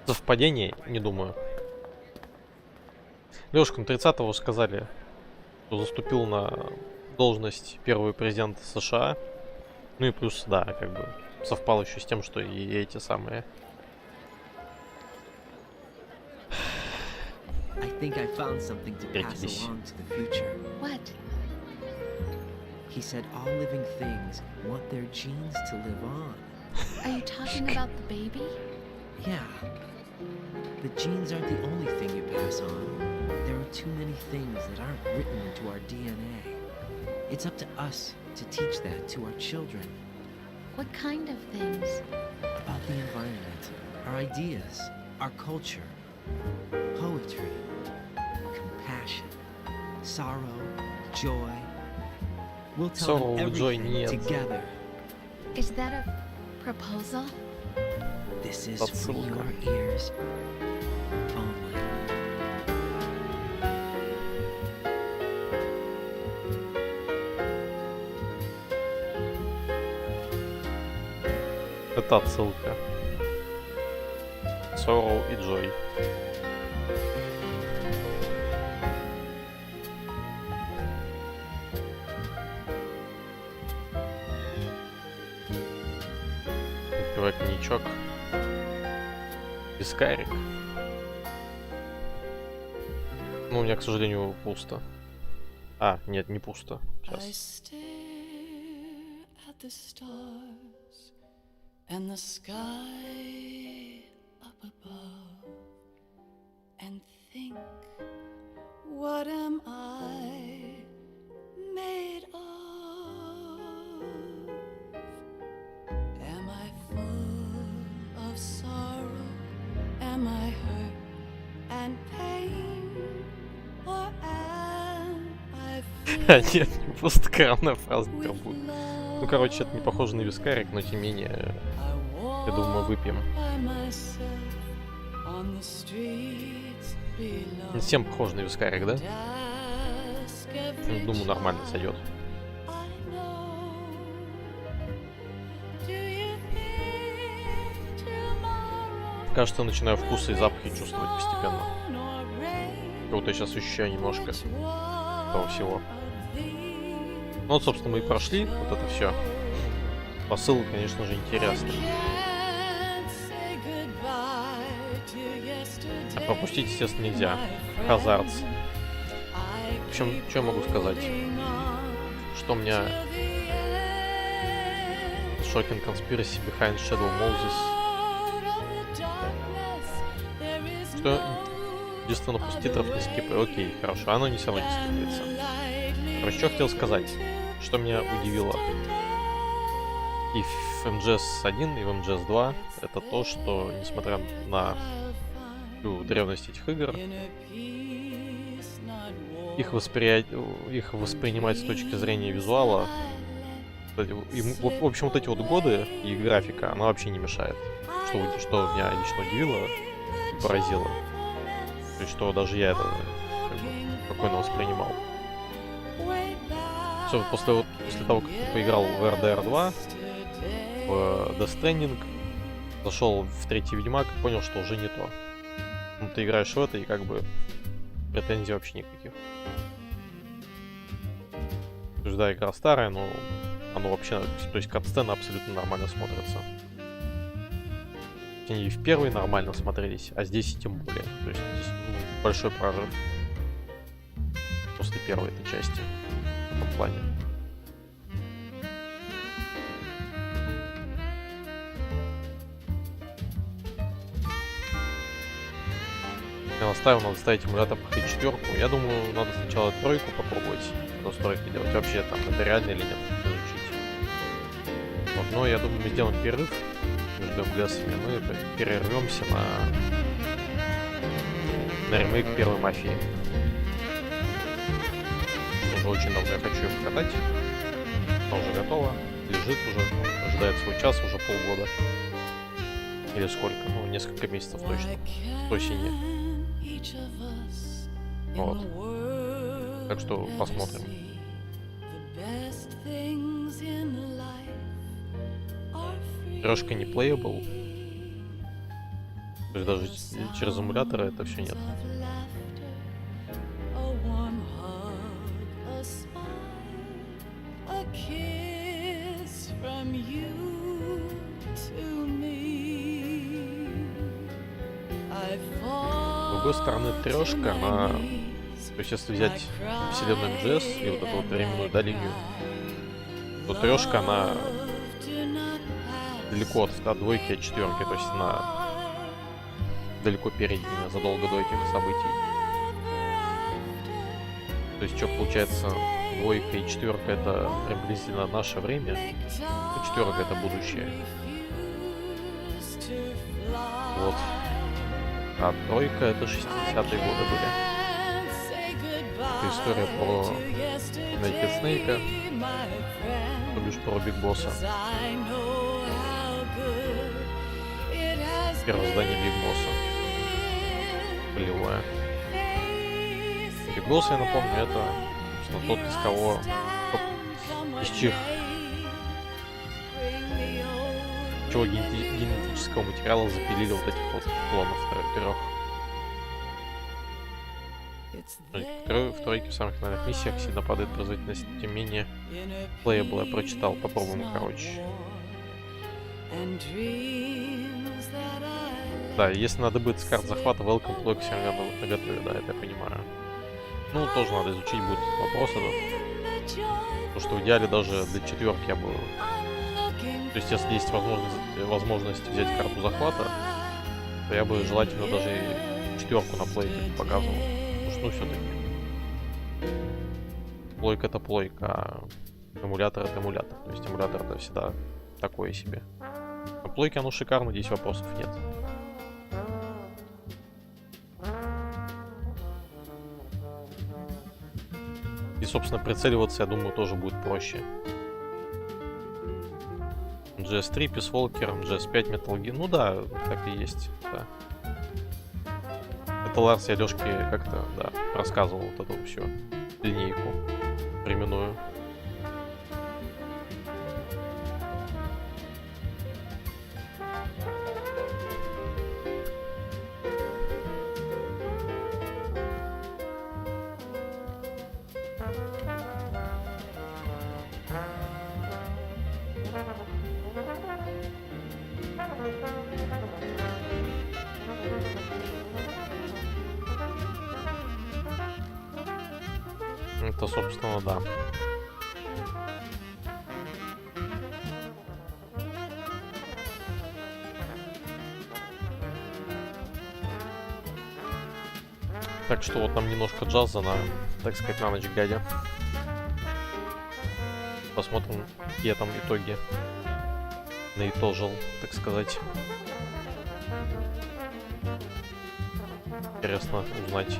Совпадение? Не думаю. Лёшка, на 30-го сказали, что заступил на должность первого президента США. Ну и плюс, да, как бы совпало еще с тем, что и эти самые. I think I found something to pass Встретились. along to the future. What? He said all living things want their genes to live on. Are you talking about the baby? Yeah. The genes aren't the only thing you pass on. There are too many things that aren't written into our DNA. It's up to us to teach that to our children. What kind of things? About the environment, our ideas, our culture, poetry, compassion, sorrow, joy. We'll tell Sorrow, them joy, everything нет. together. Is that a proposal? This is for Отсылка. your ears only. Это отсылка. Sorrow и Joy. Выпивай коньячок. Вискарик. Ну, у меня, к сожалению, пусто. А, нет, не пусто. I Сейчас. stare at the stars and the sky up above and think, what am I made of? Am I full of sorrow? Am I hurt and pain? Or am I А, нет, не пусто, коронная фраза прям будет. Ну, короче, это не похоже на вискарик, но тем не менее, я думаю, мы выпьем. by myself on the streets below? Не совсем похоже на вискарик, да? Ask every Думаю, нормально child сойдет. I know Кажется, начинаю вкусы и запахи чувствовать постепенно. Вот я сейчас ощущаю немножко того всего. Ну вот, собственно, мы и прошли вот это все. Посыл, конечно же, интересный. А пропустить, естественно, нельзя. Хазардс. В общем, что я могу сказать? Что у меня Shocking Conspiracy Behind Shadow Moses. Что? Единственно, пусть титров не скипай. Окей, хорошо, оно не само не скипается. Короче, что хотел сказать? Что меня удивило и в MGS1, и в MGS2, это то, что, несмотря на древность этих игр, их воспринимать с точки зрения визуала, в общем, вот эти вот годы и графика, она вообще не мешает. Что меня лично удивило и поразило. То есть, что даже я это как бы спокойно воспринимал. Все, после того, как я поиграл в RDR 2, в Death Stranding, зашел в третий Ведьмак и понял, что уже не то. Ну, ты играешь в это, и как бы претензий вообще никаких. То есть, да, игра старая, но оно вообще, то есть катсцены абсолютно нормально смотрятся. Они и в первой нормально смотрелись, а здесь и тем более. То есть здесь большой прорыв после первой этой части в этом плане. Я настаивал, надо ставить эмулятор по 4. Я думаю, надо сначала тройку попробовать настройки делать. Вообще там это реально или нет, изучить. Вот, но я думаю, мы сделаем перерыв между МГСами. Мы перервемся на ремейк первой мафии. Уже очень давно я хочу ее покатать. Она уже готова. Лежит уже. Ожидает свой час уже полгода. Или сколько? Ну, несколько месяцев точно. С осени. Вот. Так что посмотрим. Трошка не playable. То есть даже через эмуляторы это все нет. С другой стороны, трешка, она... То есть если взять вселенную МГС и вот эту вот временную линию, то трешка, она далеко от двойки, от четверки, то есть она далеко перед ними, задолго до этих событий. То есть что получается, двойка и четверка это приблизительно наше время, а четверка это будущее. Вот. А тройка это 60-е годы были. Это история про Naked Snake, то бишь про Биг Босса. Первое здание Биг Босса. Полевое. Биг Босс, я напомню, это тот, из кого... из чего генетического материала запилили вот этих вот клонов трех. В тройке в самых финальных миссиях сильно падает производительность, тем не менее playable я прочитал, попробуем короче. Да, если надо будет с карт захвата, welcome плойка все равно наготове, да, это я понимаю. Ну, тоже надо изучить будет вопрос этот. Потому что в идеале даже для четверки я бы... То есть, если есть возможность взять карту захвата, то я бы желательно даже и четверку на плойке показывал. Потому что, ну, все-таки. Плойка это плойка, а эмулятор это эмулятор. То есть, эмулятор это всегда такое себе. На плойке оно шикарно, здесь вопросов нет. И, собственно, прицеливаться, я думаю, тоже будет проще. GS3, Peace Walker, GS5, Metal Gear. Ну да, так и есть, да. Это Ларс, я Лёшке как-то, да, рассказывал вот эту всю линейку временную. Это, собственно, да. Так что вот нам немножко джаза на, так сказать, на ночь глядя. Посмотрим, какие там итоги наитожил, так сказать. Интересно узнать.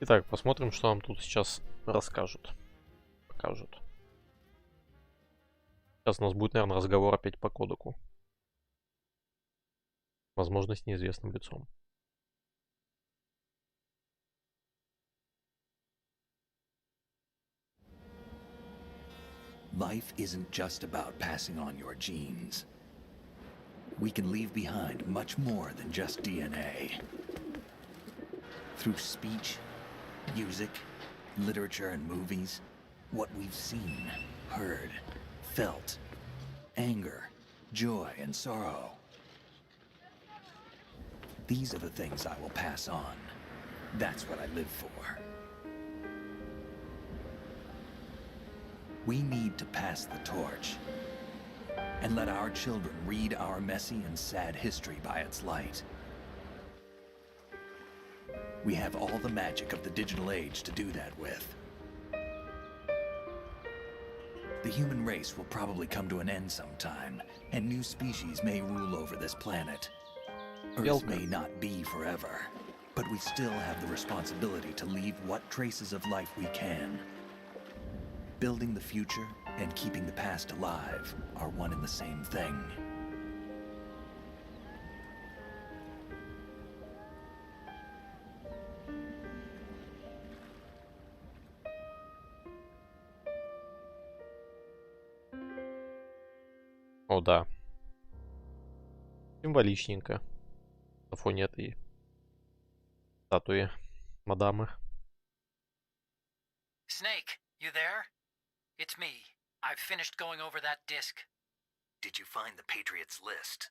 Итак, посмотрим, что нам тут сейчас расскажут. Покажут. Сейчас у нас будет, наверное, разговор опять по кодеку. Возможно, с неизвестным лицом. Life isn't just about passing on your genes. We can leave behind much more than just DNA. Through speech, music, literature, and movies, what we've seen, heard, felt, anger, joy, and sorrow. These are the things I will pass on. That's what I live for. We need to pass the torch and let our children read our messy and sad history by its light. We have all the magic of the digital age to do that with. The human race will probably come to an end sometime, and new species may rule over this planet. Earth may not be forever, but we still have the responsibility to leave what traces of life we can. Building the future and keeping the past alive are one and the same thing. О, да. Символичненько. На фоне этой статуи мадамы. Snake, you there? It's me. I've finished going over that disc. Did you find the Patriots list?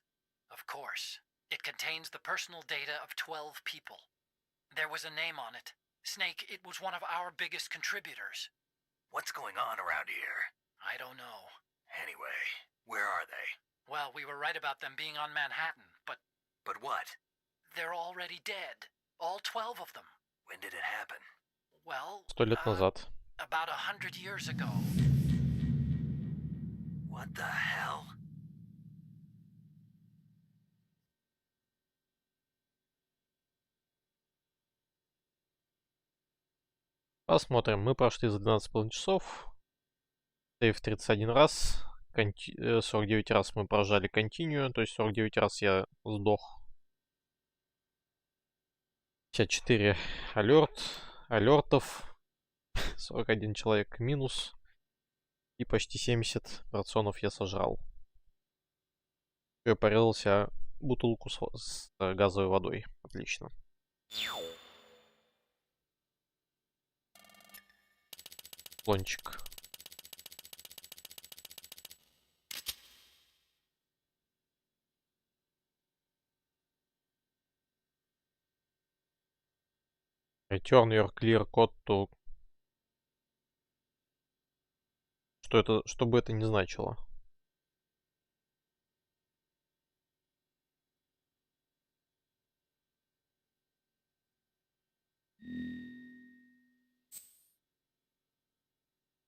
Of course. It contains the personal data of 12 people. There was a name on it. Snake, it was one of our biggest contributors. What's going on around here? I don't know. Anyway, where are they? Well, we were right about them being on Manhattan, but... But what? They're already dead. All 12 of them. When did it happen? Well, 100 лет назад. About 100 years ago. What the hell? Посмотрим. Мы прошли за 12,5 часов. Сейв 31 раз. 49 раз мы прожали continue. То есть 49 раз я сдох. 54 алертов. 41 человек минус. И почти 70 рационов я сожрал. Я порезал себе бутылку с газовой водой. Отлично. Слончик. Return your clear code to... Что бы это ни значило.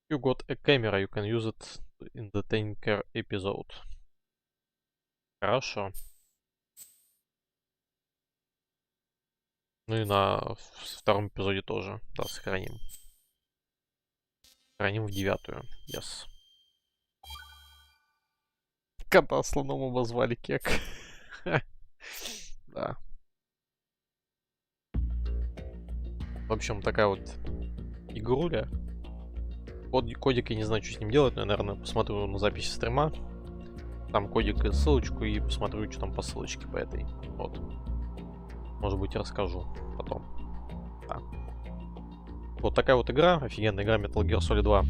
You got a camera, you can use it in the tanker episode. Хорошо. Ну и на втором эпизоде тоже. Да, сохраним. Сохраним в 9-ю. Yes. Кота слоном обозвали кек. Да. В общем, такая вот игруля. Кодик я не знаю, что с ним делать, но я, наверное, посмотрю на записи стрима. Там кодик и ссылочку, и посмотрю, что там по ссылочке по этой. Вот. может быть, расскажу потом. Да. Вот такая вот игра, офигенная игра Metal Gear Solid 2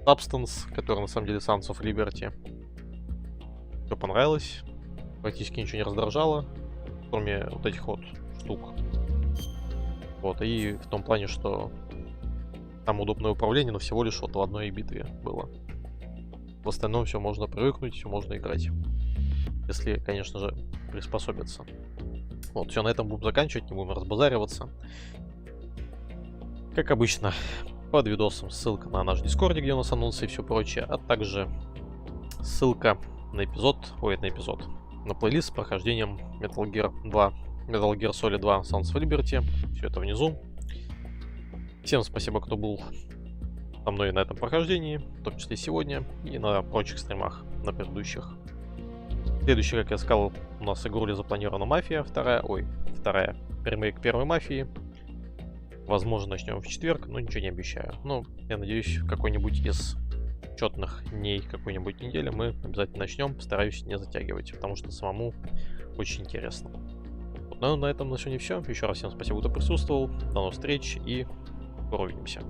Substance, которая на самом деле Sons of Liberty. Все понравилось, практически ничего не раздражало, кроме вот этих вот штук. Вот, и в том плане, что там удобное управление, но всего лишь вот в одной битве было. В остальном все можно привыкнуть, все можно играть. Если, конечно же, приспособиться. Вот, все, на этом будем заканчивать, не будем разбазариваться. Как обычно, под видосом ссылка на наш Discord, где у нас анонсы и все прочее, а также ссылка на на плейлист с прохождением Metal Gear Solid 2 Sons of Liberty. Все это внизу. Всем спасибо, кто был со мной на этом прохождении, в том числе сегодня и на прочих стримах, на предыдущих. Следующий, как я сказал, у нас игрули запланирована Мафия вторая, ремейк первой Мафии. Возможно, начнем в четверг, но ничего не обещаю. Но я надеюсь, какой-нибудь из четных дней, какой-нибудь недели мы обязательно начнем. Постараюсь не затягивать, потому что самому очень интересно. Вот, ну, на этом на сегодня все. Еще раз всем спасибо, кто присутствовал. До новых встреч и скоро увидимся.